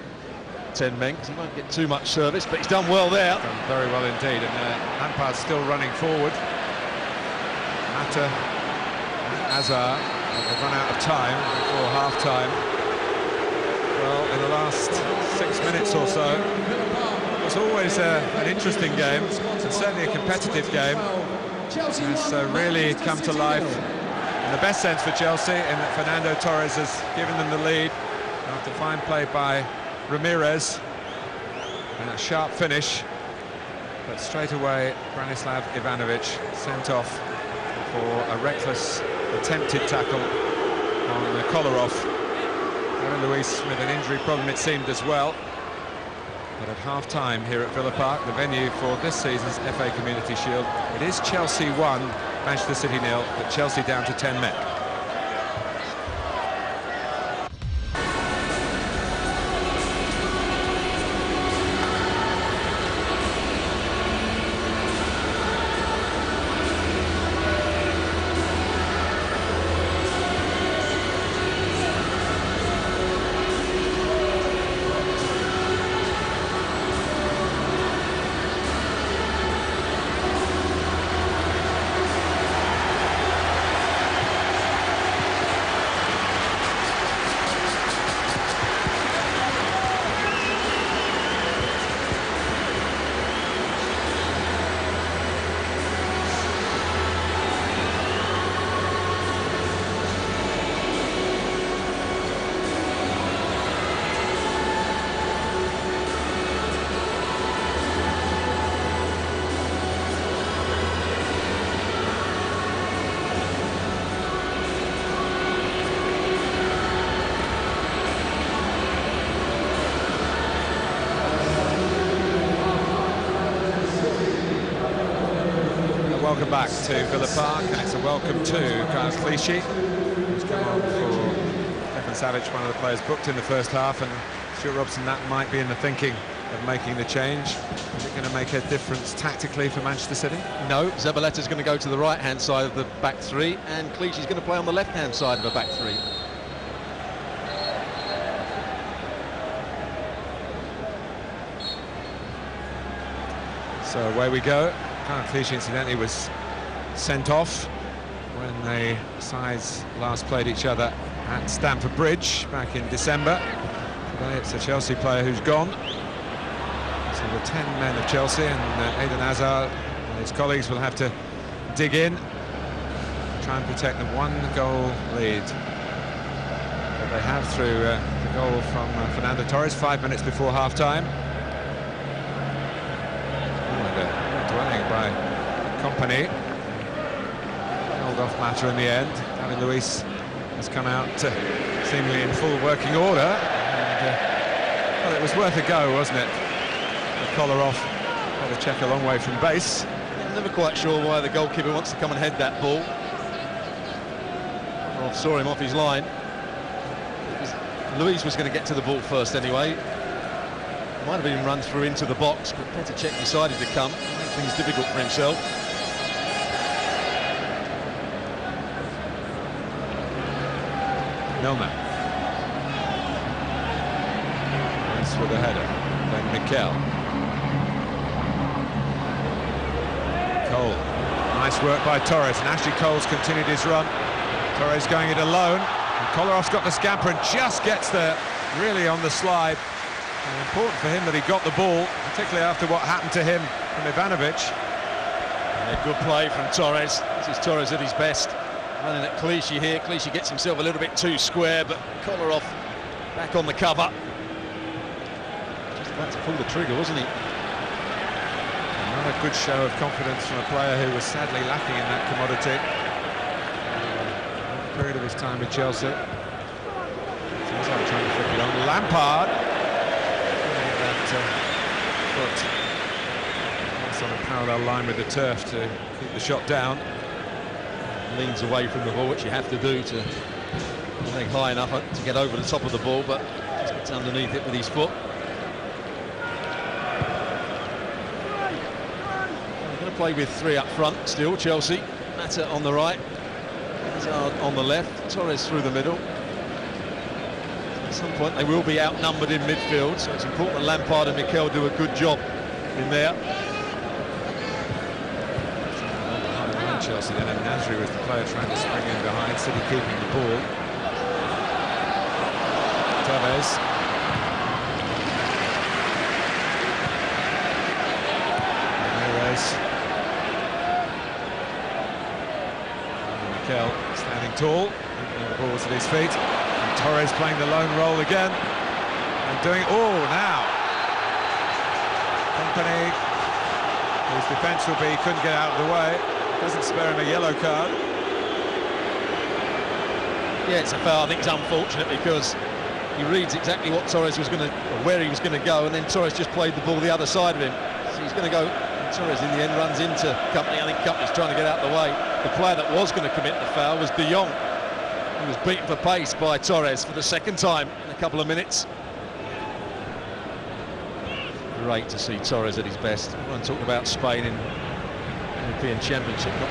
10 men, because he won't get too much service, but he's done well there. Done very well indeed, and Lampard's still running forward. Mata and Azar, they've run out of time before half-time. Well, in the last 6 minutes or so, it was always an interesting game, and certainly a competitive game. It's really come to life in the best sense for Chelsea, in that Fernando Torres has given them the lead after fine play by Ramirez and a sharp finish. But straight away, Branislav Ivanovic sent off for a reckless attempted tackle on Kolarov. David Luiz with an injury problem, it seemed, as well. But at half-time here at Villa Park, the venue for this season's FA Community Shield, it is Chelsea 1, Manchester City 0, but Chelsea down to 10 men. Welcome back to Villa Park, and it's a welcome to Kyle Clichy, who's come on for Stefan Savic, one of the players booked in the first half, and Stuart Robson, that might be in the thinking of making the change. Is it going to make a difference tactically for Manchester City? No, Zabaletta's going to go to the right-hand side of the back three, and Clichy's going to play on the left-hand side of the back three. So away we go. Clichy, incidentally, was sent off when the sides last played each other at Stamford Bridge back in December. Today it's a Chelsea player who's gone. So the 10 men of Chelsea, and Eden Hazard and his colleagues will have to dig in, try and protect the one-goal lead that they have through the goal from Fernando Torres 5 minutes before half-time. Dwelling by Kompany. Held off Mata in the end. David Luiz has come out seemingly in full working order. And, well, it was worth a go, wasn't it? Kolarov had to check a long way from base. I'm never quite sure why the goalkeeper wants to come and head that ball. Kolarov saw him off his line. Luiz was going to get to the ball first anyway. Might have even run through into the box, but Petr Cech decided to come, make things difficult for himself. Milner. Nice with a header. Then Mikel. Cole. Nice work by Torres, and Ashley Cole's continued his run. Torres going it alone. And Kolarov's got the scamper and just gets there, really on the slide. And important for him that he got the ball, particularly after what happened to him from Ivanovic. Yeah, good play from Torres. This is Torres at his best. Running at Clichy here. Clichy gets himself a little bit too square, but Kolarov back on the cover. Just about to pull the trigger, wasn't he? Another good show of confidence from a player who was sadly lacking in that commodity. Period of his time with Chelsea. So he's trying to flip it on. Lampard. But it's on a parallel line with the turf to keep the shot down. Leans away from the ball, which you have to do to leg high enough to get over the top of the ball, but just gets underneath it with his foot. We're going to play with three up front still, Chelsea. Mata on the right, Hazard on the left, Torres through the middle. At some point they will be outnumbered in midfield, so it's important that Lampard and Mikel do a good job in there. Chelsea then, and Nasri was the player trying to spring in behind, City keeping the ball. Tevez. Ramirez. Mikel standing tall, the ball's at his feet. And Torres playing the lone role again. And doing, oh, now. Kompany His defence will be he couldn't get out of the way. Doesn't spare him a yellow card. Yeah, it's a foul. I think it's unfortunate because he reads exactly what Torres was going to, or where he was going to go, and then Torres just played the ball the other side of him. So he's going to go. Torres in the end runs into Kompany. I think Kompany's trying to get out of the way. The player that was going to commit the foul was De Jong. He was beaten for pace by Torres for the second time in a couple of minutes. Great to see Torres at his best. Everyone talked about Spain in European Championship not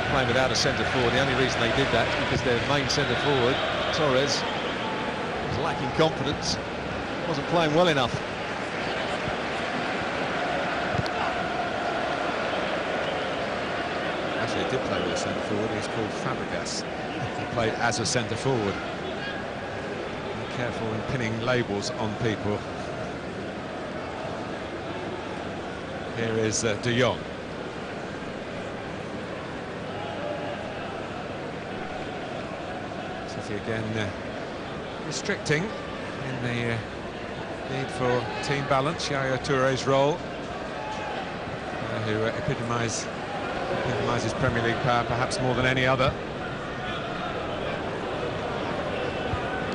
playing without a centre forward. The only reason they did that is because their main centre forward, Torres, was lacking confidence, wasn't playing well enough. Actually, he did play with a centre forward. He's called Fabregas. He played as a centre forward. Be careful in pinning labels on people. Here is De Jong. City again restricting in the need for team balance. Yaya Touré's role, who epitomises Premier League power perhaps more than any other.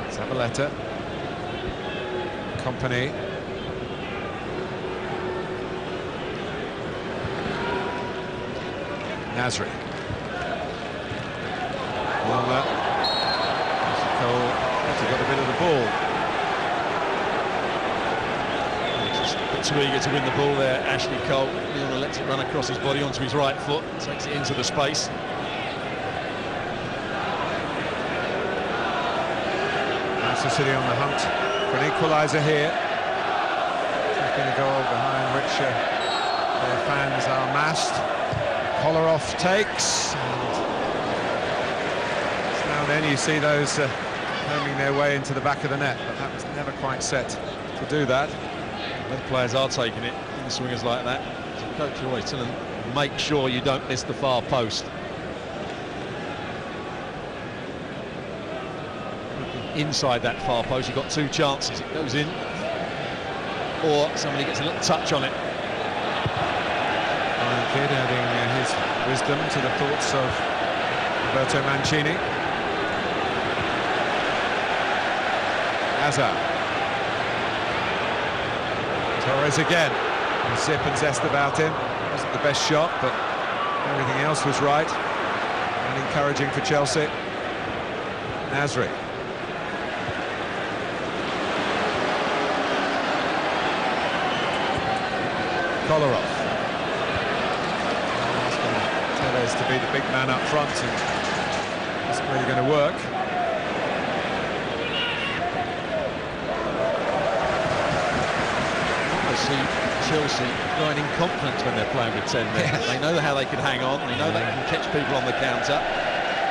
Zabaleta, Kompany. Nasri. Milner. Cole has got a bit of the ball. Just a bit too eager to win the ball there, Ashley Cole. Milner lets it run across his body onto his right foot, takes it into the space. Manchester City on the hunt for an equaliser here. Taking a goal behind which their fans are massed. Kolarov takes, and now and then you see those homing their way into the back of the net, but that was never quite set to do that. When players are taking it, in swingers like that, so coach always tell them, make sure you don't miss the far post. Inside that far post, you've got two chances. It goes in, or somebody gets a little touch on it. Kid adding his wisdom to the thoughts of Roberto Mancini. Hazard. Torres again. Zip and zest about him. Wasn't the best shot, but everything else was right and encouraging for Chelsea. Nasri. Kolarov. To be the big man up front, and isn't really going to work. I see Chelsea growing in confidence when they're playing with 10 men. Yes. They know how they can hang on, they know they can catch people on the counter.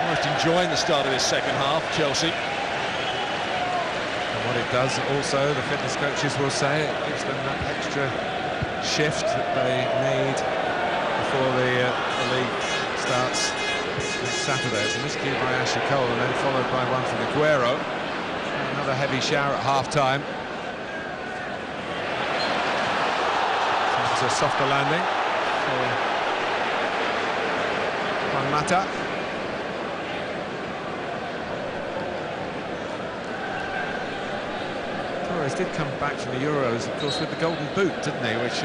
Almost enjoying the start of this second half, Chelsea. And what it does also, the fitness coaches will say, it gives them that extra shift that they need before the league starts next Saturday. It's a miscue by Ashley Cole and then followed by one from Aguero. Another heavy shower at half-time. It's a softer landing for Juan Mata. Torres did come back from the Euros, of course, with the golden boot, didn't he? Which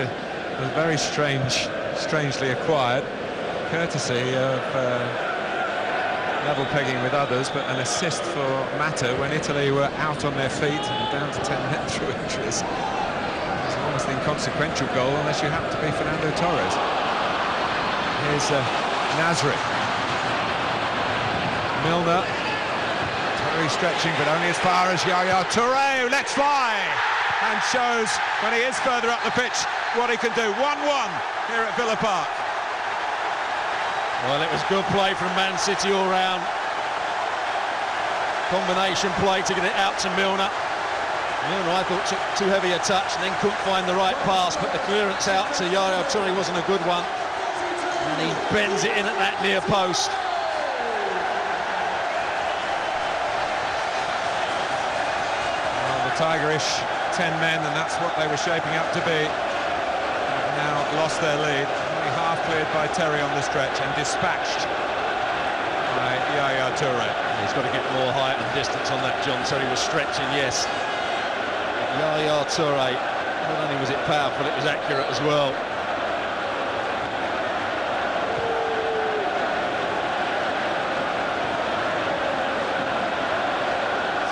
was very strangely acquired, courtesy of level pegging with others, but an assist for Mata when Italy were out on their feet and down to 10 men through injuries. It's almost an inconsequential goal unless you happen to be Fernando Torres. Here's Nasri. Milner. Very stretching, but only as far as Yaya Touré, who lets fly and shows when he is further up the pitch what he can do. 1-1 here at Villa Park. Well, it was good play from Man City all round. Combination play to get it out to Milner. Milner, I thought, took too heavy a touch and then couldn't find the right pass, but the clearance out to Yaya Touré wasn't a good one. And he bends it in at that near post. Well, the Tigerish 10 men, and that's what they were shaping up to be. Now lost their lead. Only half cleared by Terry on the stretch and dispatched by Yaya Toure. He's got to get more height and distance on that, John. Terry was stretching, yes. But Yaya Toure, not only was it powerful, it was accurate as well.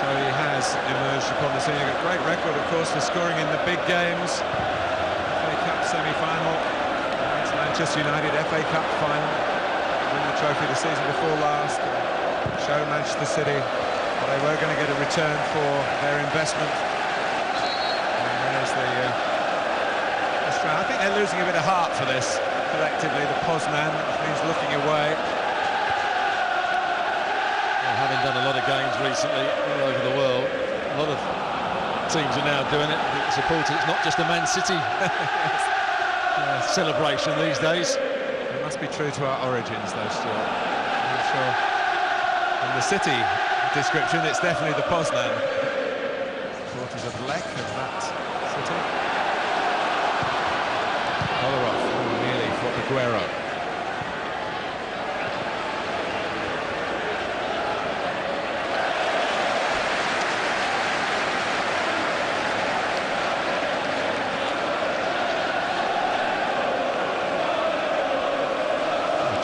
So he has emerged upon the scene. A great record, of course, for scoring in the big games. FA Cup semi-final against Manchester United, FA Cup final. Win the trophy the season before last. Show Manchester City that they were going to get a return for their investment. And there's the I think they're losing a bit of heart for this collectively. The Poznan, which means looking away. Well, having done a lot of games recently all over the world, a lot of teams are now doing it. Supporters, it's not just a Man City celebration these days. It must be true to our origins, though, Stuart. I'm sure. In the City description, it's definitely the Poznan. Supporters of Lech of that city. Kolarov, nearly for Aguero.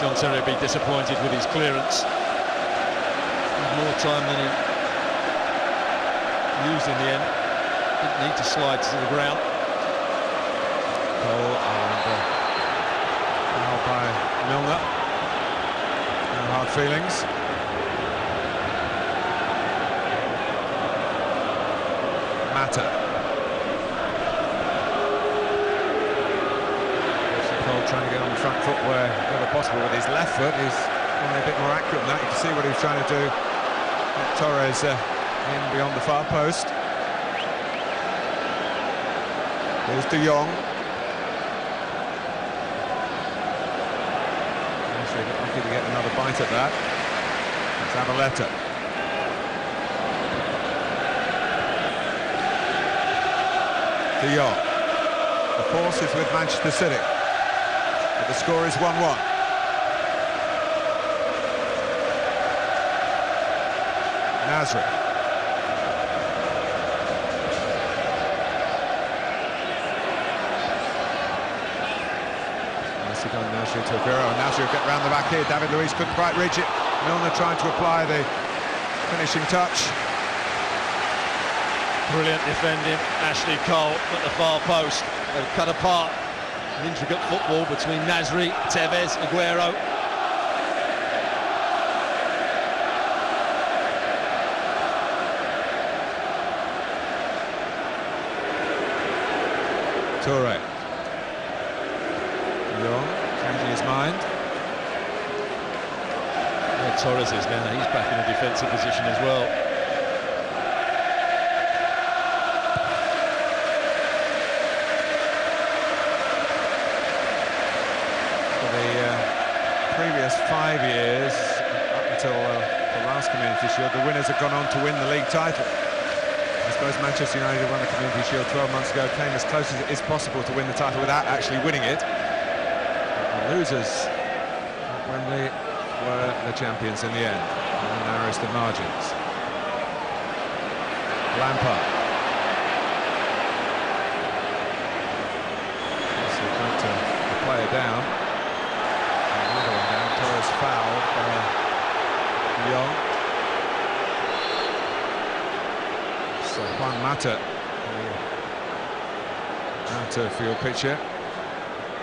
John Terry would be disappointed with his clearance. More time than he used in the end. Didn't need to slide to the ground. Goal and foul by Milner. No hard feelings. Mata. Cole trying to get on the front foot wherever possible with his left foot. He's a bit more accurate than that. You can see what he was trying to do. Get Torres in beyond the far post. Here's De Jong. Lucky to get another bite at that. It's Zabaleta. De Jong. The force is with Manchester City. But the score is 1-1. Nasri. Nicely done, Nasri to Aguero. Nasri will get round the back here. David Luiz couldn't quite reach it. Milner trying to apply the finishing touch. Brilliant defending. Ashley Cole at the far post. They've cut apart an intricate football between Nasri, Tevez, Aguero. Toure. Young changing his mind. Yeah, Torres is now. He's back in a defensive position as well. For the previous 5 years, up until the last Community Shield, the winners have gone on to win the league title. I suppose Manchester United won the Community Shield 12 months ago, came as close as it is possible to win the title without actually winning it. But the losers at Wembley were the champions in the end, in the narrowest of margins. Lampard. So trying to play it down. Another one down. Torres fouled by Young. So Juan Mata, out of field picture.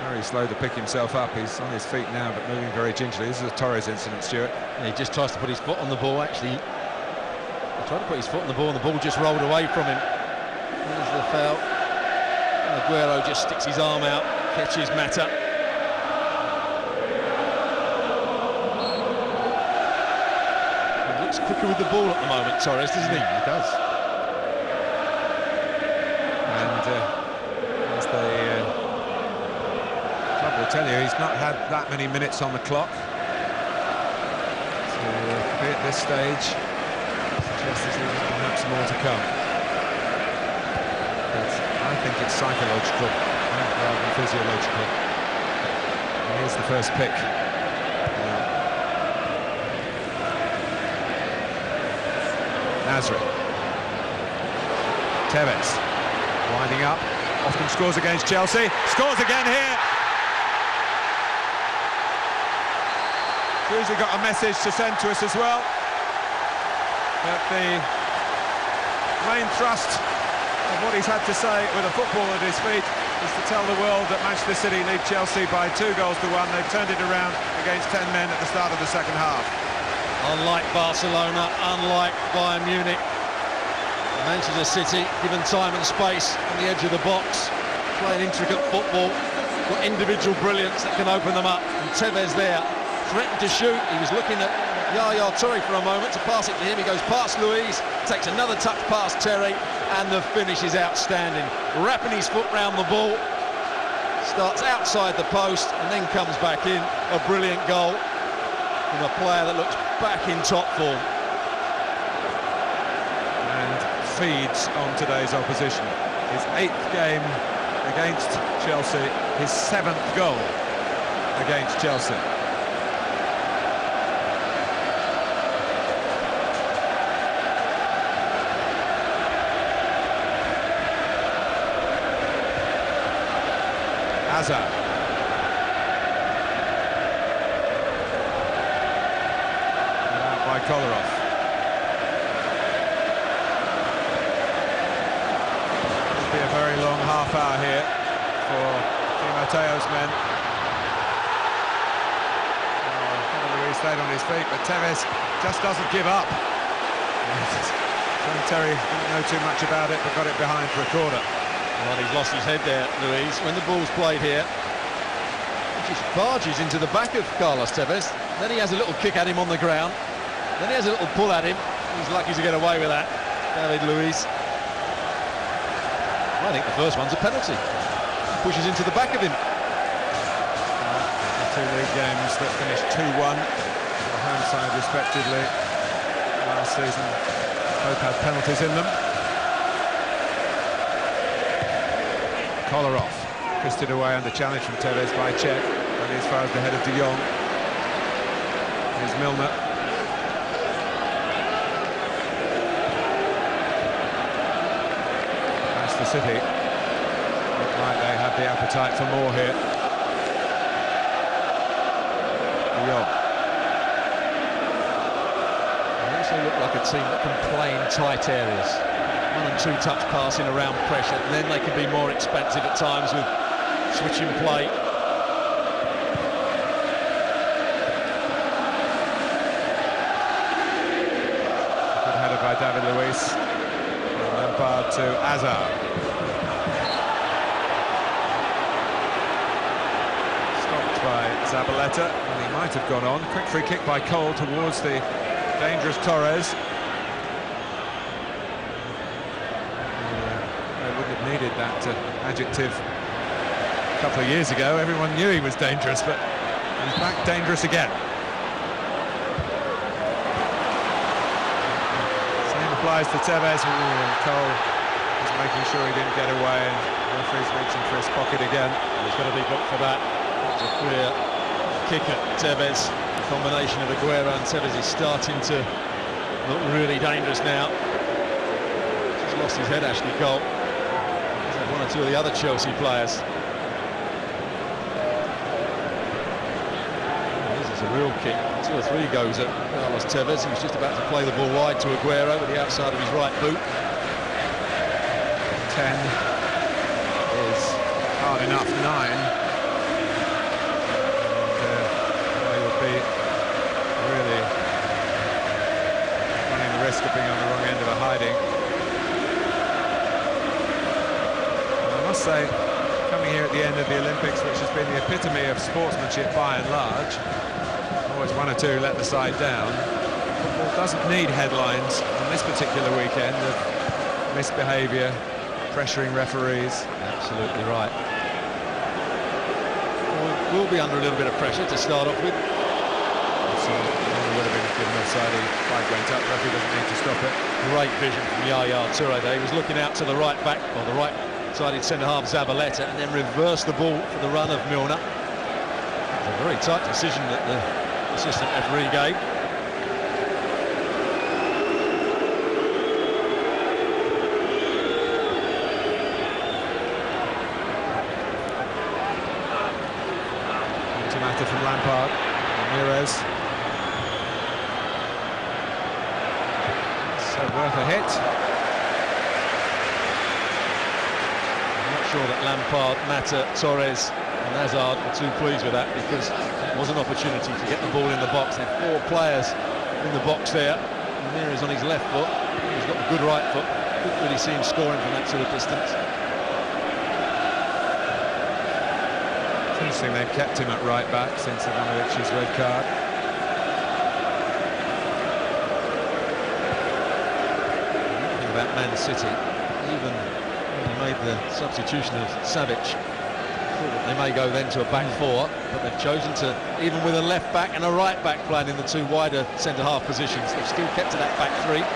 Very slow to pick himself up. He's on his feet now, but moving very gingerly. This is a Torres incident, Stuart. And he just tries to put his foot on the ball, actually. He tried to put his foot on the ball, and the ball just rolled away from him. There's the foul. And Aguero just sticks his arm out, catches Mata. He looks quicker with the ball at the moment, Torres, doesn't he? He does. And as the club will tell you, he's not had that many minutes on the clock. So be at this stage, suggests there's perhaps more to come. But I think it's psychological rather than physiological. Here's the first pick. Nasri. Tevez winding up, often scores against Chelsea, scores again here. Susie got a message to send to us as well, but the main thrust of what he's had to say with a football at his feet is to tell the world that Manchester City lead Chelsea by 2-1. They've turned it around against 10 men at the start of the second half. Unlike Barcelona, unlike Bayern Munich, Manchester City, given time and space on the edge of the box, playing intricate football, got individual brilliance that can open them up. And Tevez there, threatened to shoot. He was looking at Yaya Toure for a moment to pass it to him. He goes past Luiz, takes another touch past Terry, and the finish is outstanding. Wrapping his foot round the ball, starts outside the post and then comes back in. A brilliant goal from a player that looks back in top form. And feeds on today's opposition. His 8th game against Chelsea, his 7th goal against Chelsea. Hazard. Out by Kolarov. It'll be a very long half hour here for Di Matteo's men. Luiz stayed on his feet, but Tevez just doesn't give up. Terry didn't know too much about it, but got it behind for a corner. Well, he's lost his head there, Luiz. When the ball's played here, he just barges into the back of Carlos Tevez. Then he has a little kick at him on the ground. Then he has a little pull at him. He's lucky to get away with that, David Luiz. I think the first one's a penalty. He pushes into the back of him. The 2 league games that finished 2-1, the home side respectively, last season, both had penalties in them. Kolarov twisted away under challenge from Tevez by Cech, only as far as the head of De Jong. Here's Milner. Manchester City look like they have the appetite for more here. De Jong. They also look like a team that can play in tight areas. 1 and 2 touch passing around pressure, and then they can be more expensive at times with switching play. Good header by David Luiz. Lampard to Hazard. Stopped by Zabaleta, and he might have gone on. Quick free kick by Cole towards the dangerous Torres. Needed that adjective a couple of years ago. Everyone knew he was dangerous, but he's back dangerous again. Same applies to Tevez. Cole is making sure he didn't get away, and the referee's reaching for his pocket again. He's got to be booked for that. It's a clear kick at Tevez. The combination of Aguero and Tevez is starting to look really dangerous now. He's lost his head, Ashley Cole. 1 or 2 of the other Chelsea players. This is a real kick. 2 or 3 goes at Carlos Tevez. He was just about to play the ball wide to Aguero with the outside of his right boot. 10 is hard enough. 9. They would be really running the risk of being on the wrong end of a hiding. Say, coming here at the end of the Olympics, which has been the epitome of sportsmanship by and large, always 1 or 2 let the side down. Football doesn't need headlines on this particular weekend of misbehaviour, pressuring referees. Absolutely right. We'll be under a little bit of pressure to start off with. So, would have been given offside. The flag went up. Referee doesn't need to stop it. Great vision from Yaya Toure there. He was looking out to the right back, or the right sided centre-half Zabaleta, and then reversed the ball for the run of Milner. a very tight decision that the assistant referee gave. Matter from Lampard, Ramirez. So worth a hit. I'm not sure that Lampard, Mata, Torres and Hazard were too pleased with that, because it was an opportunity to get the ball in the box. There are 4 players in the box there. Ramirez on his left foot. He's got a good right foot. Couldn't really see him scoring from that sort of distance. Interesting, they've kept him at right back since Ivanovic's red card. Thinking about Man City, even when they made the substitution of Savic, thought that they may go then to a back 4, but they've chosen to, even with a left back and a right back playing in the 2 wider centre-half positions, they've still kept to that back 3. There's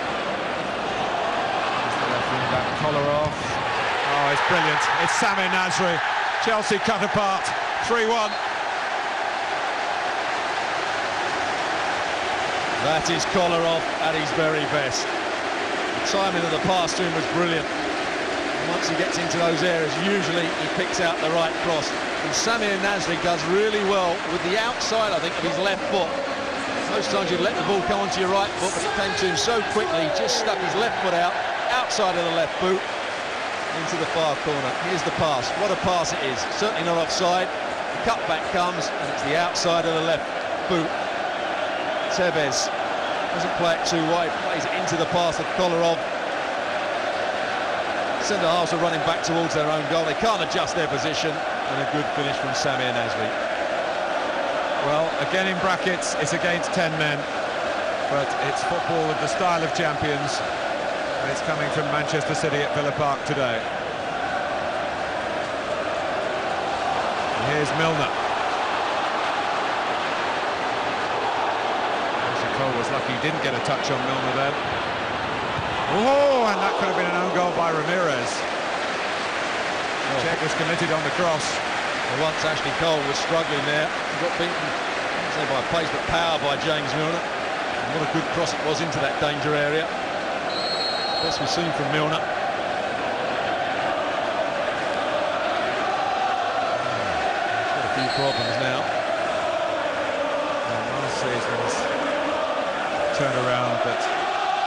the left wing back, Kolarov. Oh, it's brilliant. It's Samir Nasri. Chelsea cut apart. 3-1. That is Kolarov at his very best. The timing of the pass to him was brilliant. And once he gets into those areas, usually he picks out the right cross. And Samir Nasri does really well with the outside, I think, of his left foot. Most times you'd let the ball come onto your right foot, but it came to him so quickly, he just stuck his left foot out, outside of the left boot, into the far corner. Here's the pass. What a pass it is. Certainly not offside. The cutback comes, and it's the outside of the left boot. Tevez doesn't play it too wide, plays it into the pass of Kolarov. Centre-halves are running back towards their own goal. They can't adjust their position, and a good finish from Samir Nasri. Well, again in brackets, it's against 10 men, but it's football with the style of champions, and it's coming from Manchester City at Villa Park today. Here's Milner. Cole was lucky he didn't get a touch on Milner then. Oh, and that could have been an own goal by Ramirez. Check was committed on the cross. Well, once Ashley Cole was struggling there, he got beaten, not say by pace, but power by James Milner. And what a good cross it was into that danger area. Best we've seen from Milner. Problems now. Well, last season's turnaround that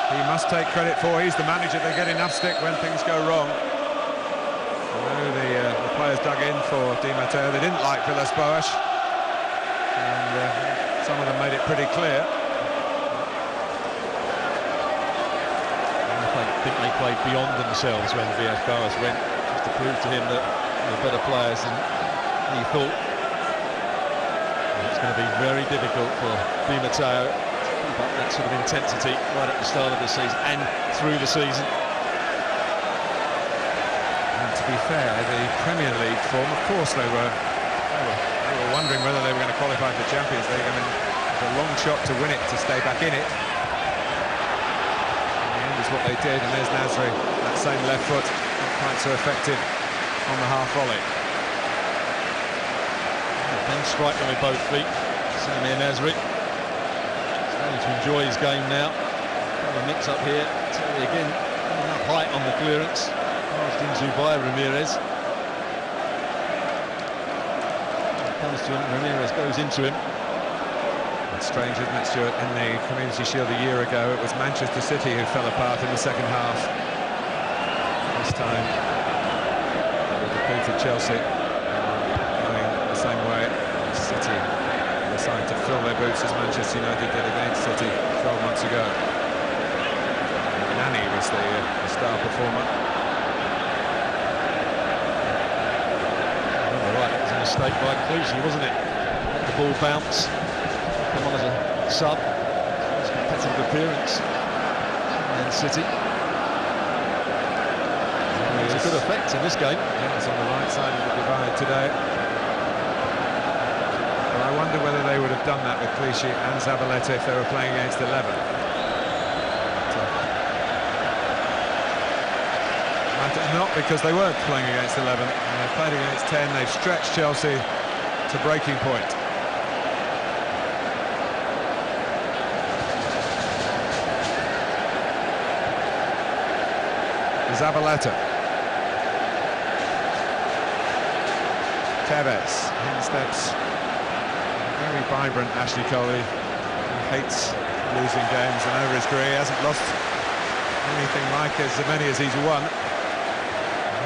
he must take credit for. He's the manager. They get enough stick when things go wrong. I know the players dug in for Di Matteo. They didn't like Villas-Boas, and some of them made it pretty clear. I think they played beyond themselves when Villas-Boas went, just to prove to him that they were better players than he thought. It's going to be very difficult for Di Matteo to keep up that sort of intensity right at the start of the season and through the season. And to be fair, the Premier League form, of course they were wondering whether they were going to qualify for the Champions League. I mean, it's a long shot to win it, to stay back in it. In the end is what they did, and there's Nasri, that same left foot, not quite so effective on the half volley. And striking with both feet, Samir Nasri. Starting to enjoy his game now. Got a mix up here. Terry again, enough height on the clearance. Passed into by Ramirez. Comes to him, Ramirez goes into him. It's strange, isn't it, Stuart? In the Community Shield a year ago, it was Manchester City who fell apart in the second half. This time, they defeated Chelsea. Same way, City decided to fill their boots as Manchester United did against City 12 months ago. Nani was the star performer. Right, it was a mistake by Clichy, wasn't it? Let the ball bounce, come on as a sub. It's a competitive appearance. And City. It's a good effect in this game. Yeah, it's on the right side of the divide today. I wonder whether they would have done that with Clichy and Zabaleta if they were playing against 11. Not because they weren't playing against 11. And they played against 10. They've stretched Chelsea to breaking point. Zabaleta. Tevez. In steps very vibrant Ashley Cole. He hates losing games, and over his career he hasn't lost anything like as many as he's won.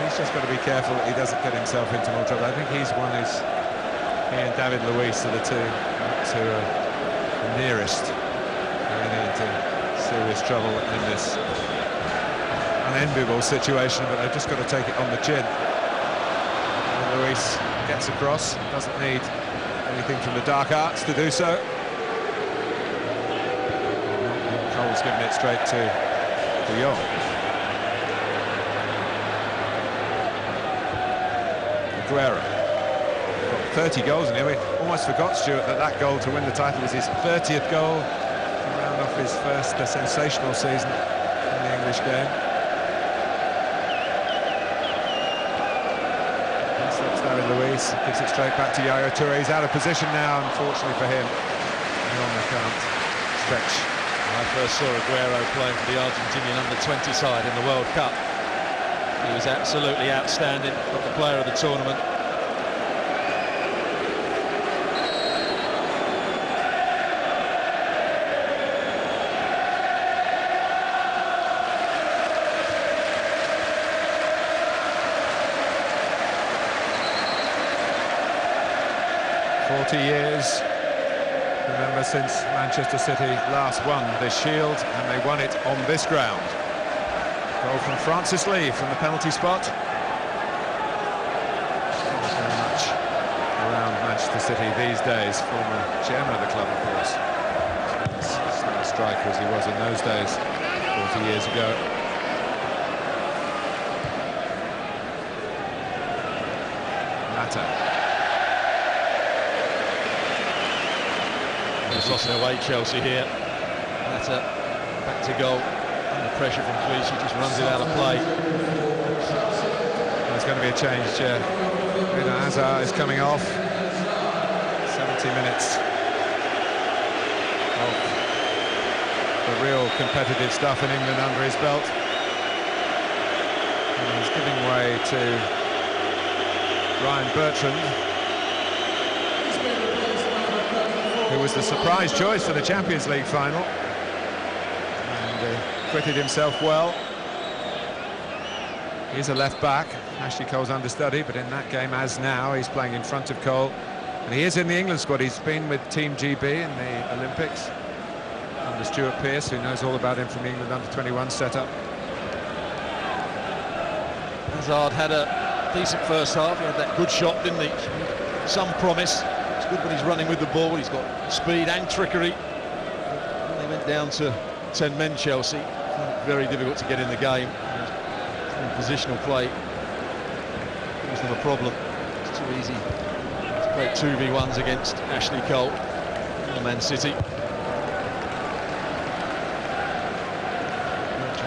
He's just got to be careful that he doesn't get himself into more trouble. I think he and David Luiz are the two who are the nearest getting into serious trouble in this unenviable situation, but they've just got to take it on the chin. And Luiz gets across, doesn't need anything from the dark arts to do so. Cole's giving it straight to De Jong. Aguero. Got 30 goals in here. We almost forgot, Stuart, that goal to win the title was his 30th goal to round off his first sensational season in the English game. Steps David Luiz, gives it straight back to Yaya Toure. He's out of position now, unfortunately for him. Milner can't stretch. I first saw Aguero playing for the Argentinian under-20 side in the World Cup. He was absolutely outstanding, got the player of the tournament. Years, remember, since Manchester City last won this Shield, and they won it on this ground. Goal from Francis Lee from the penalty spot. Not very much around Manchester City these days. Former chairman of the club, of course. He's not a striker as he was in those days 40 years ago. Mata. Lost away Chelsea here. Mata back to goal. Under pressure from Clichy, just runs it out of play. There's going to be a change. Hazard is coming off. 70 minutes of the real competitive stuff in England under his belt. And he's giving way to Ryan Bertrand, who was the surprise choice for the Champions League final, and acquitted himself well. He's a left-back, Ashley Cole's understudy, but in that game, as now, he's playing in front of Cole. And he is in the England squad. He's been with Team GB in the Olympics, under Stuart Pearce, who knows all about him from the England under-21 setup. Hazard had a decent first half. He had that good shot, didn't he? Some promise. It's good when he's running with the ball. He's got speed and trickery. When they went down to 10 men, Chelsea, very difficult to get in the game. In positional play was not a problem. It's too easy to play 2v1s against Ashley Cole and Man City.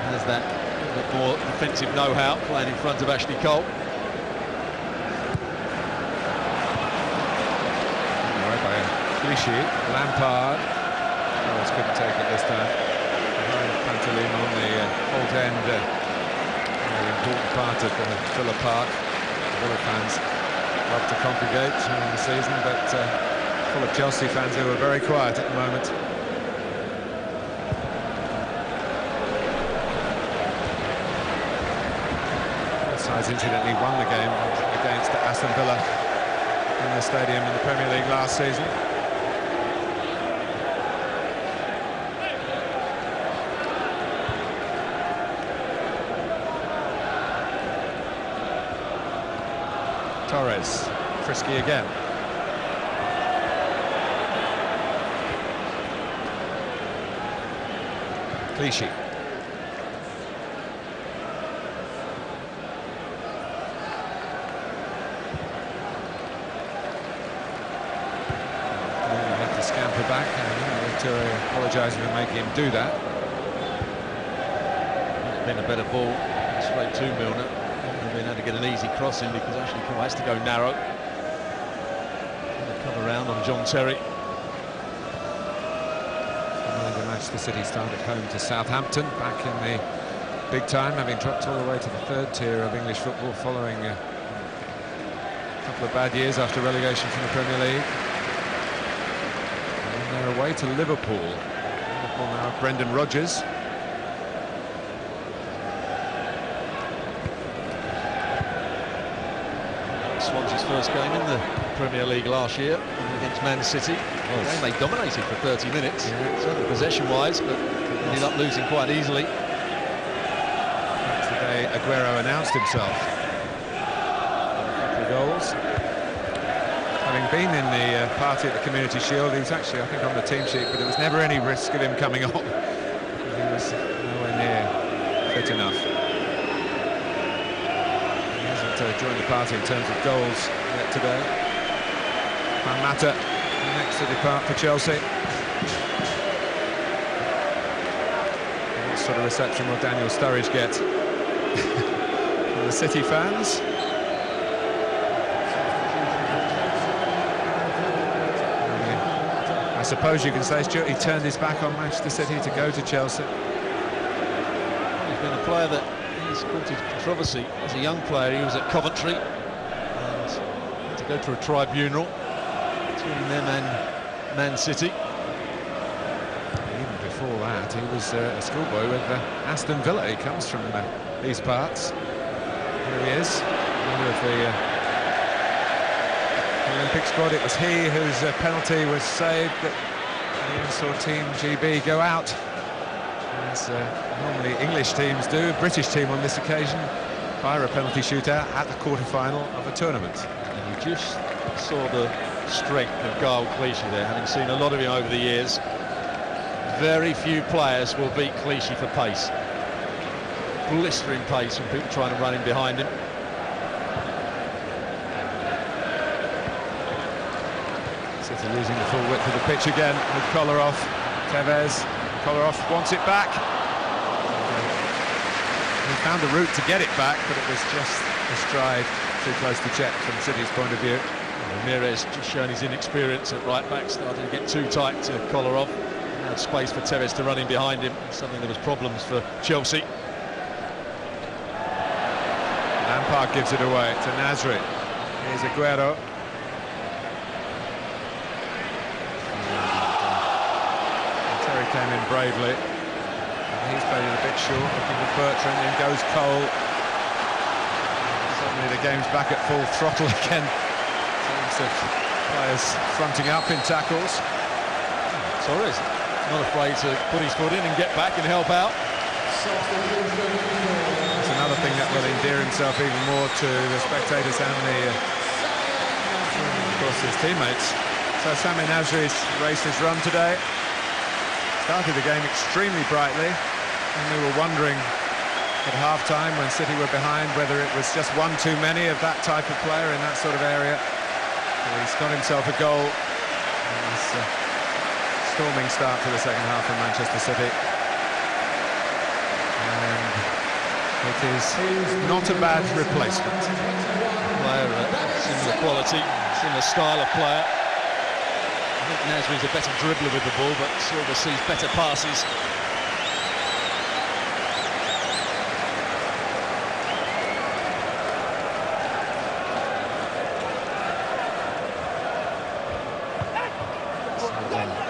Has that a bit more defensive know-how, playing in front of Ashley Cole. Clichy, Lampard, Torres couldn't take it this time. Behind Pantolimon on the old end, very important part of Villa Park. Villa fans love to congregate during the season, but full of Chelsea fans who are very quiet at the moment. Both sides incidentally won the game against Aston Villa in the stadium in the Premier League last season. Torres, frisky again. Clichy. Had to scamper back, and Toure apologising for making him do that. It's been a better ball straight to Milner. Been able to get an easy cross in because Ashley Cole has to go narrow. Come around on John Terry. The Manchester City start at home to Southampton back in the big time, having dropped all the way to the third tier of English football following a couple of bad years after relegation from the Premier League. And they're away to Liverpool. Liverpool now, Brendan Rodgers. Swansea's first game in the Premier League last year against Man City. Well, they dominated for 30 minutes, certainly possession-wise, but ended up losing quite easily. That's the day Aguero announced himself. A couple of goals. Having been in the party at the Community Shield, he was actually, I think, on the team sheet, but there was never any risk of him coming on. He was nowhere near fit enough. He hasn't joined the party in terms of goals yet today. Juan Mata next to depart for Chelsea. What sort of reception will Daniel Sturridge get from the City fans? I suppose you can say, Stuart, he turned his back on Manchester City to go to Chelsea. He's been a player that he's courted controversy as a young player. He was at Coventry and had to go through a tribunal between them and Man City. Even before that, he was a schoolboy with Aston Villa. He comes from these parts. Here he is, member of the Olympic squad. It was he whose penalty was saved that saw Team GB go out, as normally English teams do. A British team on this occasion fire a penalty shootout at the quarter-final of a tournament. And you just saw the strength of Kyle Clichy there, having seen a lot of him over the years. Very few players will beat Clichy for pace. Blistering pace when people trying to run in behind him. City losing the full width of the pitch again with Kolarov. Tevez. Kolarov wants it back. He found the route to get it back, but it was just a stride too close to check from City's point of view. Ramirez just showing his inexperience at right back, starting to get too tight to Kolarov. Had space for Tevez to run in behind him, something that was problems for Chelsea. Lampard gives it away to Nasri. Here's Aguero. Terry came in bravely. He's played it a bit short, looking at Bertrand, in goes Cole. Suddenly the game's back at full throttle again. Lots of players fronting up in tackles. Torres not afraid to put his foot in and get back and help out. That's another thing that will endear himself even more to the spectators and of course, his teammates. So Sami Nasri's raced his run today. Started the game extremely brightly, and we were wondering at half-time when City were behind whether it was just one too many of that type of player in that sort of area. But he's got himself a goal. And it's a storming start to the second half for Manchester City. And it is not a bad replacement. Player of similar quality, similar style of player. I think Nasri's a better dribbler with the ball, but Silva sees better passes.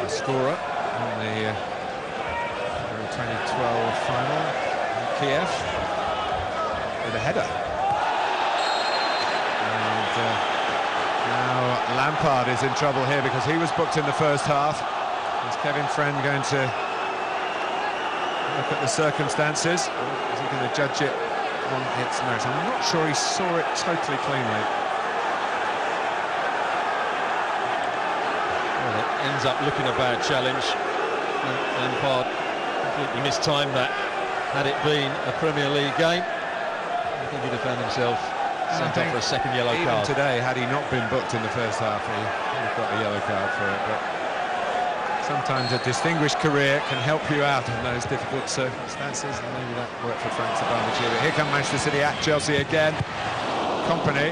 Scorer in the Euro 2012 final in Kiev with a header. And now Lampard is in trouble here because he was booked in the first half. Is Kevin Friend going to look at the circumstances? Or is he going to judge it on its merits? I'm not sure he saw it totally cleanly. Ends up looking a bad challenge. Lampard completely mistimed that. Had it been a Premier League game, I think he'd have found himself sent off for a second yellow card. Even today, had he not been booked in the first half, he would have got a yellow card for it. But sometimes a distinguished career can help you out in those difficult circumstances, and maybe that worked for Frank Sabanic here. But here come Manchester City at Chelsea again. Kompany.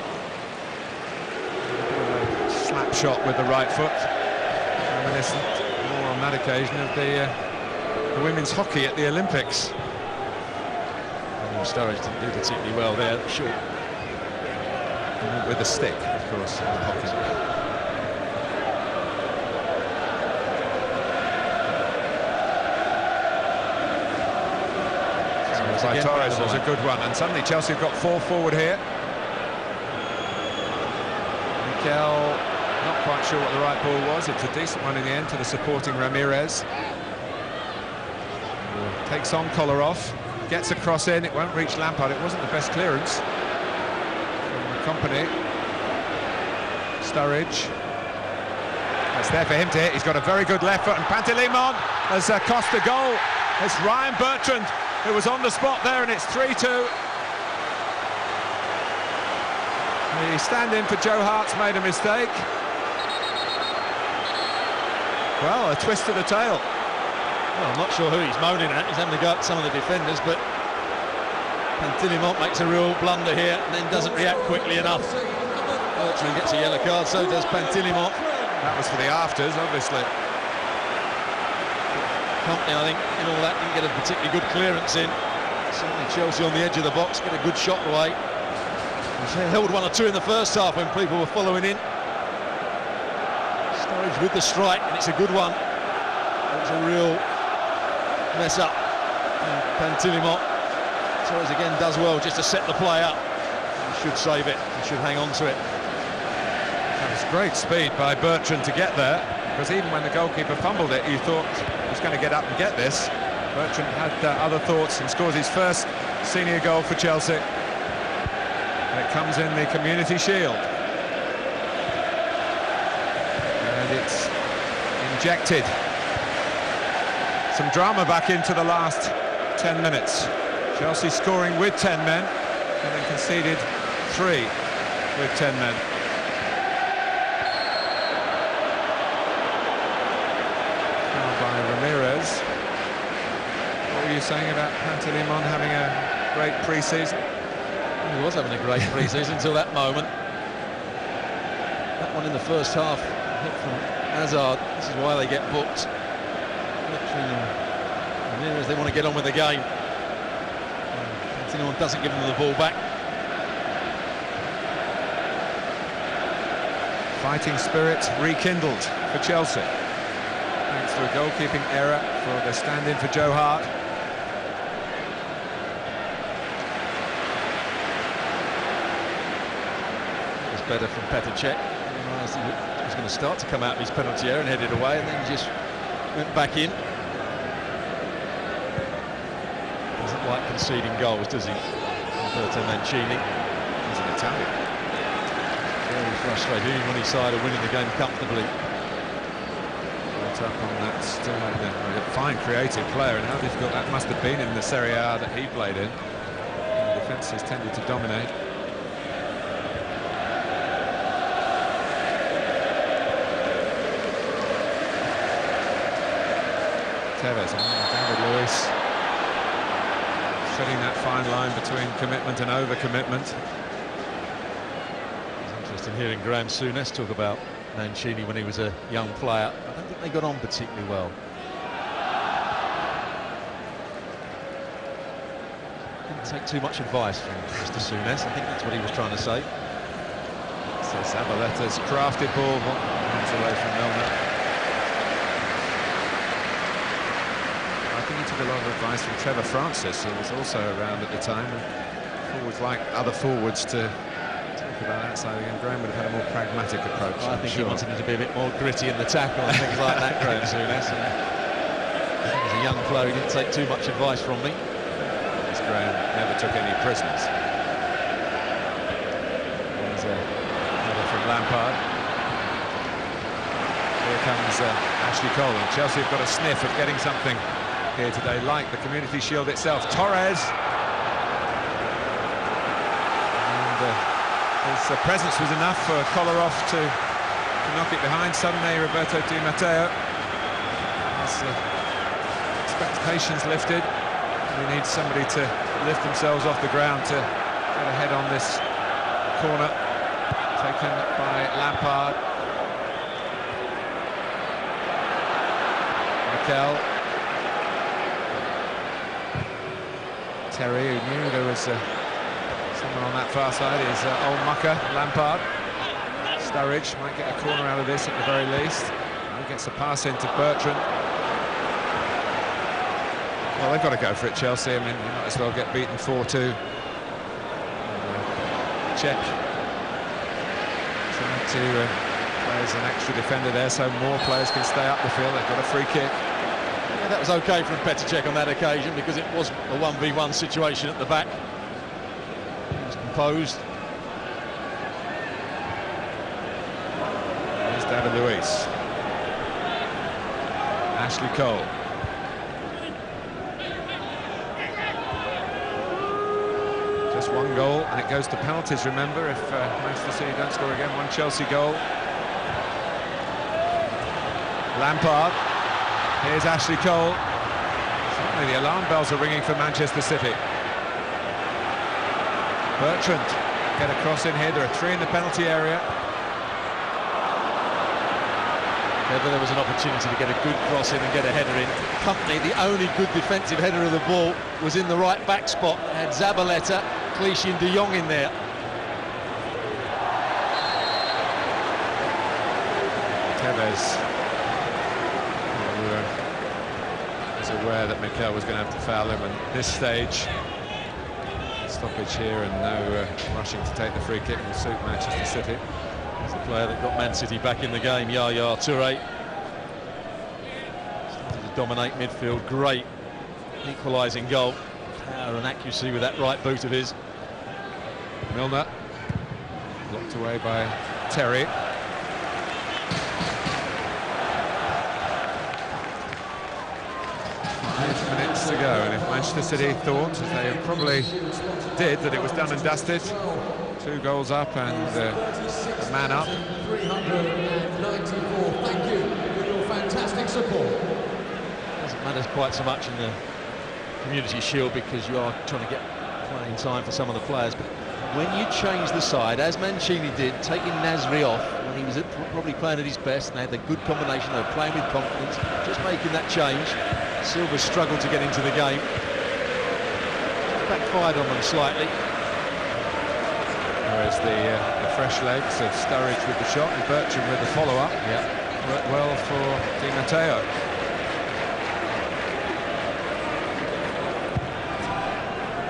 Slap shot with the right foot. Reminiscent, more on that occasion, of the women's hockey at the Olympics. Sturridge didn't do particularly well there, sure. With a stick, of course, in hockey. By Torres was a good one, and suddenly Chelsea have got 4 forward here. Mikel, not quite sure what the right ball was. It's a decent one in the end to the supporting Ramirez. Takes on Kolarov, gets a cross in, it won't reach Lampard. It wasn't the best clearance from the company. Sturridge. It's there for him to hit. He's got a very good left foot, and Pantilimon has cost a goal. It's Ryan Bertrand who was on the spot there, and it's 3-2. The stand-in for Joe Hart's made a mistake. Well, a twist of the tail. Well, I'm not sure who he's moaning at. He's having to go at some of the defenders, but Pantilimon makes a real blunder here and then doesn't react quickly enough. Bertrand gets a yellow card, so does Pantilimon. That was for the afters, obviously. Company, I think, in all that, didn't get a particularly good clearance in. Certainly Chelsea on the edge of the box, get a good shot away. They held 1 or 2 in the first half when people were following in. Sturridge with the strike, and it's a good one. It's a real mess up. And Pantilimon, Torres again does well just to set the play up. He should save it, he should hang on to it. That was great speed by Bertrand to get there, because even when the goalkeeper fumbled it, you thought he was going to get up and get this. Bertrand had other thoughts and scores his first senior goal for Chelsea. And it comes in the Community Shield. And it's injected some drama back into the last 10 minutes. Chelsea scoring with 10 men, and then conceded 3 with 10 men. By Ramirez. What were you saying about Pantilimon having a great pre-season? He was having a great pre-season until that moment. That one in the first half, hit from Hazard. This is why they get booked. Ramirez, they want to get on with the game. Pantilimon doesn't give them the ball back. Fighting spirit rekindled for Chelsea. Thanks to a goalkeeping error for the stand-in for Joe Hart. It was better from Petr Cech. He was going to start to come out of his penalty area and headed away, and then just went back in. Doesn't like conceding goals, does he? Roberto Mancini. He's an Italian. Very frustrating when his side are winning the game comfortably. Up on that, still a fine creative player, and how difficult that must have been in the Serie A that he played in. The defences tended to dominate. Tevez, David Luiz, treading that fine line between commitment and overcommitment. It's interesting hearing Graham Souness talk about Mancini when he was a young player. I don't think they got on particularly well. Didn't take too much advice from Mr. Souness. I think that's what he was trying to say. So Zabaletta's crafted ball comes away from Milner. I think he took a lot of advice from Trevor Francis, who was also around at the time. And forwards like other forwards to about outside again. Graham would have had a more pragmatic approach. I think he wanted him to be a bit more gritty in the tackle and things like that, Graham Souness. As a young player, he didn't take too much advice from me. As Graham never took any prisoners. There's a header from Lampard. Here comes Ashley Cole. And Chelsea have got a sniff of getting something here today, like the Community Shield itself. Torres. And his presence was enough for Kolarov to knock it behind. Suddenly Roberto Di Matteo has expectations lifted. We need somebody to lift themselves off the ground to get ahead on this corner taken by Lampard. Mikel Terry, who knew there was someone on that far side, is old mucker, Lampard. Sturridge might get a corner out of this at the very least. He gets a pass into Bertrand. Well, they've got to go for it, Chelsea. I mean, you might as well get beaten 4-2. Check. Trying to play as an extra defender there, so more players can stay up the field. They've got a free kick. Yeah, that was OK from Petr Cech on that occasion because it was a 1v1 situation at the back. He was composed. Here's David Luiz. Ashley Cole. Just one goal and it goes to penalties, remember, if Manchester City don't score again. One Chelsea goal. Lampard. Here's Ashley Cole. Certainly the alarm bells are ringing for Manchester City. Bertrand get a cross in here. There are 3 in the penalty area. Whether there was an opportunity to get a good cross in and get a header in. Kompany, the only good defensive header of the ball, was in the right back spot. Had Zabaleta, Clichy and De Jong in there. Tevez was aware that Mikel was going to have to foul him, and at this stage, stoppage here and no rushing to take the free kick will suit Manchester City. It's the player that got Man City back in the game, Yaya Toure. Started to dominate midfield, great equalising goal. Power and accuracy with that right boot of his. Milner, blocked away by Terry. 5 minutes to go, and if Manchester City thought, as they probably did, that it was done and dusted, 2 goals up and a man up. 394, thank you for your fantastic support. Doesn't matter quite so much in the Community Shield because you are trying to get playing time for some of the players, but when you change the side, as Mancini did, taking Nasri off when he was probably playing at his best, and they had the good combination, they were playing with confidence, just making that change. Silva struggled to get into the game. Backfired on them slightly. Whereas the fresh legs of Sturridge with the shot and Bertrand with the follow-up. Yeah, worked well for Di Matteo.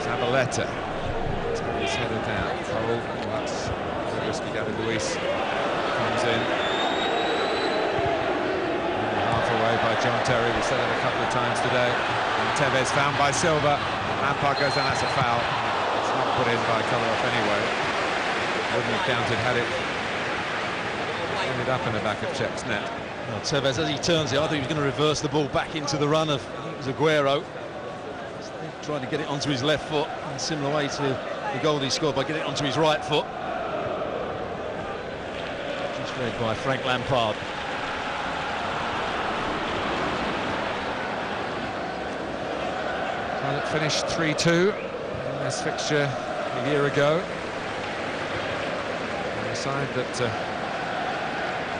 Zabaleta. He's headed down. Cole, that's risky. David Luiz comes in. Half away by John Terry. We said it a couple of times today. And Tevez found by Silva. Lampard goes down. That's a foul. It's not put in by Kolarov anyway. Wouldn't have counted had it ended up in the back of Cech's net. Well, Tevez, as he turns it, I think he was going to reverse the ball back into the run of, I think it was Aguero. Trying to get it onto his left foot in a similar way to the goal he scored by getting it onto his right foot. Just read by Frank Lampard. Well, it finished 3-2 in this fixture a year ago. And the side that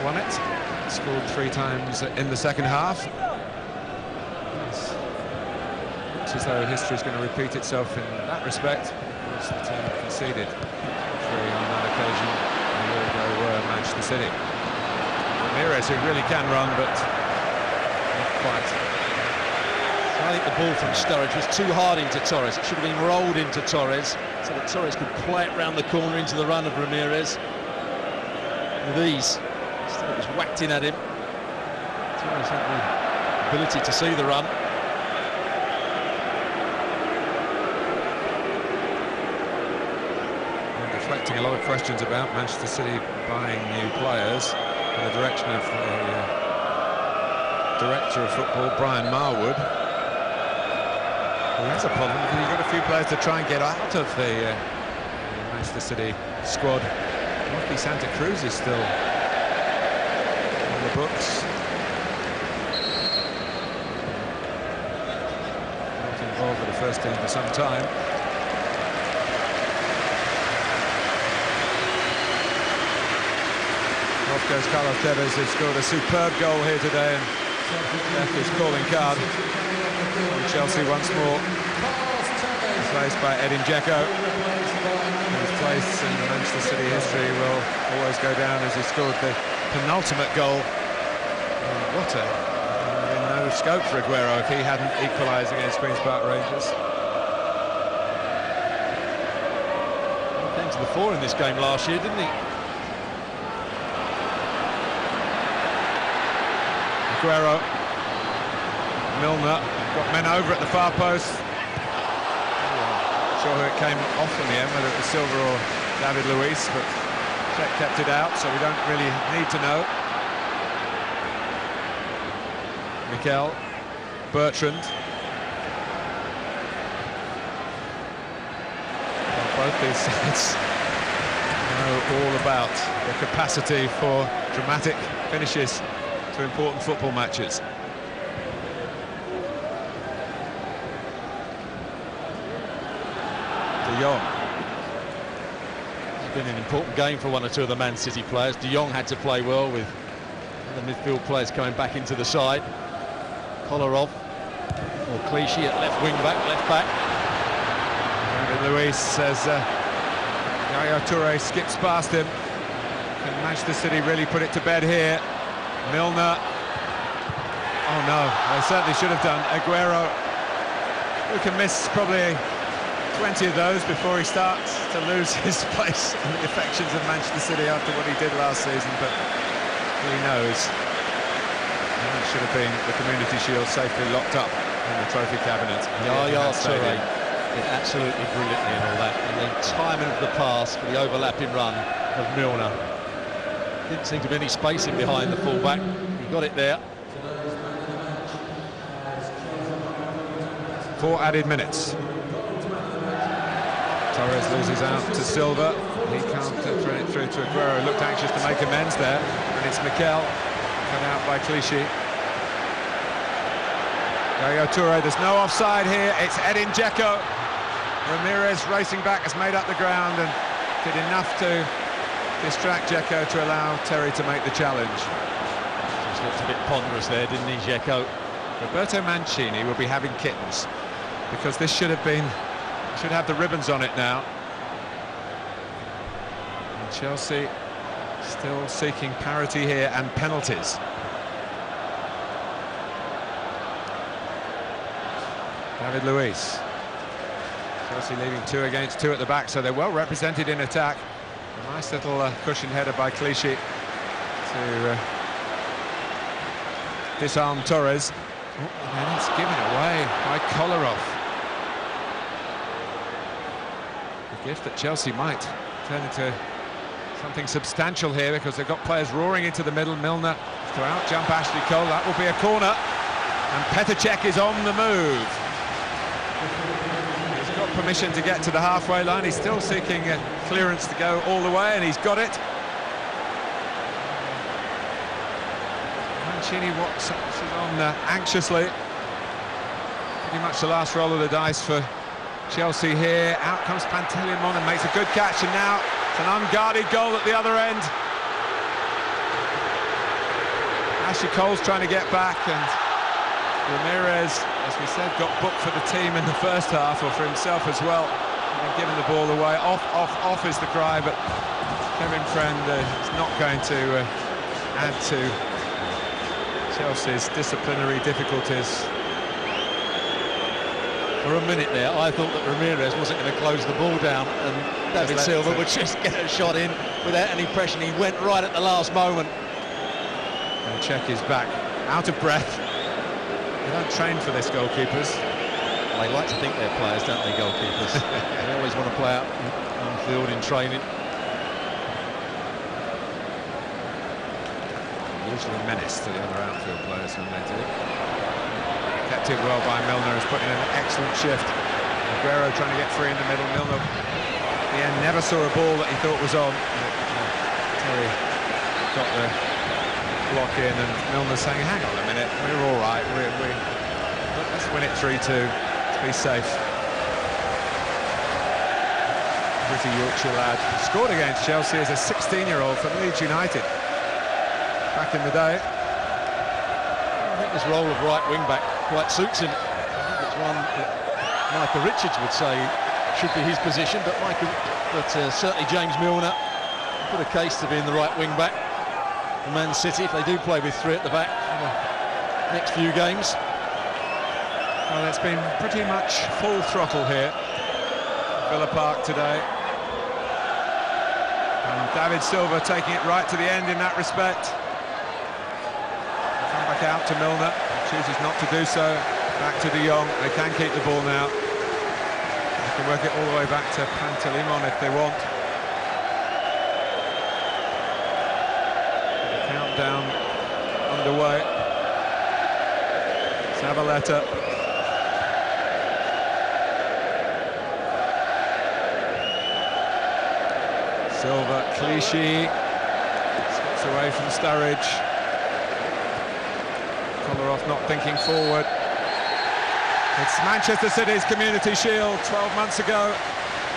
won it scored 3 times in the second half. It looks as though history is going to repeat itself in that respect. Of course, the team conceded 3 on that occasion a year ago were Manchester City. Ramirez, who really can run, but not quite. I think the ball from Sturridge was too hard into Torres. It should have been rolled into Torres so that Torres could play it round the corner into the run of Ramirez. With ease, Sturridge whacked in at him. Torres had the ability to see the run. Reflecting a lot of questions about Manchester City buying new players in the direction of the director of football, Brian Marwood. Well, that's a problem because you've got a few players to try and get out of the Manchester City squad. Lucky Santa Cruz is still on the books. Not involved with the first team for some time. Off goes Carlos Tevez, who scored a superb goal here today, and left his calling card on Chelsea once more. replaced by Edin Dzeko, whose place in Manchester City history will always go down as he scored the penultimate goal. What a... no scope for Aguero if he hadn't equalised against Queen's Park Rangers. He came to the fore in this game last year, didn't he? Aguero, Milner, got men over at the far post. Not sure who it came off in the end, whether it was Silva or David Luiz, but Cech kept it out, so we don't really need to know. Mikel, Bertrand. Well, both these sides know all about the capacity for dramatic finishes to important football matches. De Jong. It's been an important game for one or two of the Man City players. De Jong had to play well with the midfield players coming back into the side. Kolarov or Clichy at left wing back, left back. David Luiz says Yaya Toure skips past him. Can Manchester City really put it to bed here? Milner. Oh no, they certainly should have done. Aguero, who can miss probably 20 of those before he starts to lose his place in the affections of Manchester City after what he did last season, but he knows. It should have been the Community Shield safely locked up in the trophy cabinet. Yaya Toure did absolutely brilliantly and all that, and then timing of the pass for the overlapping run of Milner. Didn't seem to be any spacing behind the fullback. He got it there. 4 added minutes. Torres loses out to Silva. He can't throw it through to Aguero. Looked anxious to make amends there, and it's Mikel cut out by Clichy. Yaya Toure, there's no offside here. It's Edin Dzeko. Ramirez racing back has made up the ground and did enough to distract Dzeko to allow Terry to make the challenge. Just looked a bit ponderous there, didn't he, Dzeko? Roberto Mancini will be having kittens, because this should have the ribbons on it now. And Chelsea still seeking parity here and penalties. David Luiz. Chelsea leaving 2 against 2 at the back, so they're well represented in attack. A nice little cushioned header by Clichy to disarm Torres. Oh, and then it's given away by Kolarov. The gift that Chelsea might turn into something substantial here, because they've got players roaring into the middle. Milner to out-jump Ashley Cole. That will be a corner. And Petr Cech is on the move. He's got permission to get to the halfway line. He's still seeking clearance to go all the way, and he's got it. Mancini watches on anxiously. Pretty much the last roll of the dice for Chelsea here. Out comes Pantilimon and makes a good catch, and now it's an unguarded goal at the other end. Ashley Cole's trying to get back, and Ramirez, as we said, got booked for the team in the first half, or for himself as well, and given the ball away. Off is the cry, but Kevin Friend is not going to add to Chelsea's disciplinary difficulties. For a minute there, I thought that Ramirez wasn't going to close the ball down, and David Silva would just get a shot in without any pressure. He went right at the last moment. And Cech is back, out of breath. They don't train for this, goalkeepers. They like to think they're players, don't they, goalkeepers? They always want to play out on field in training. Usually a menace to the other outfield players when they do. Kept it well by Milner, who's put in an excellent shift. Aguero trying to get free in the middle. Milner, at the end, never saw a ball that he thought was on. Terry got the block in, and Milner saying, hang on a minute, we're all right, let's win it 3-2 to be safe. Pretty Yorkshire lad. Scored against Chelsea as a 16-year-old for Leeds United back in the day. I think this role of right wing-back quite suits him. It's one that Michael Richards would say should be his position, but certainly James Milner put a case to being the right wing back for Man City if they do play with three at the back for the next few games. Well, it's been pretty much full throttle here at Villa Park today. And David Silva taking it right to the end in that respect. Come back out to Milner, chooses not to do so. Back to De Jong, they can keep the ball now. They can work it all the way back to Pantilimon if they want. The countdown underway. Zabaleta. Silva, Clichy, steps away from Sturridge. Kolarov not thinking forward. It's Manchester City's Community Shield 12 months ago.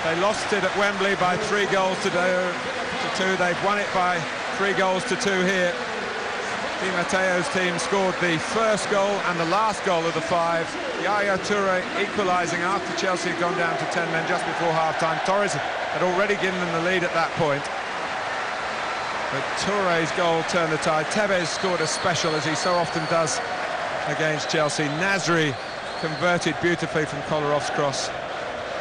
They lost it at Wembley by 3 goals to 2. They've won it by 3 goals to 2 here. Di Matteo's team scored the first goal and the last goal of the 5. Yaya Toure equalising after Chelsea had gone down to 10 men just before half-time. Torres had already given them the lead at that point. But Toure's goal turned the tide. Tevez scored a special, as he so often does against Chelsea. Nasri converted beautifully from Kolarov's cross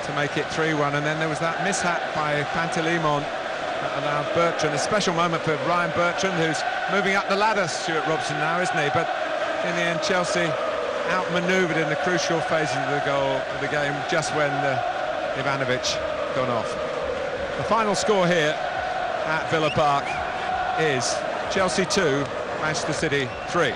to make it 3-1. And then there was that mishap by Pantilimon that allowed Bertrand. A special moment for Ryan Bertrand, who's moving up the ladder, Stuart Robson now, isn't he? But in the end, Chelsea outmanoeuvred in the crucial phases of the game, just when Ivanovic gone off. The final score here at Villa Park is Chelsea 2, Manchester City 3.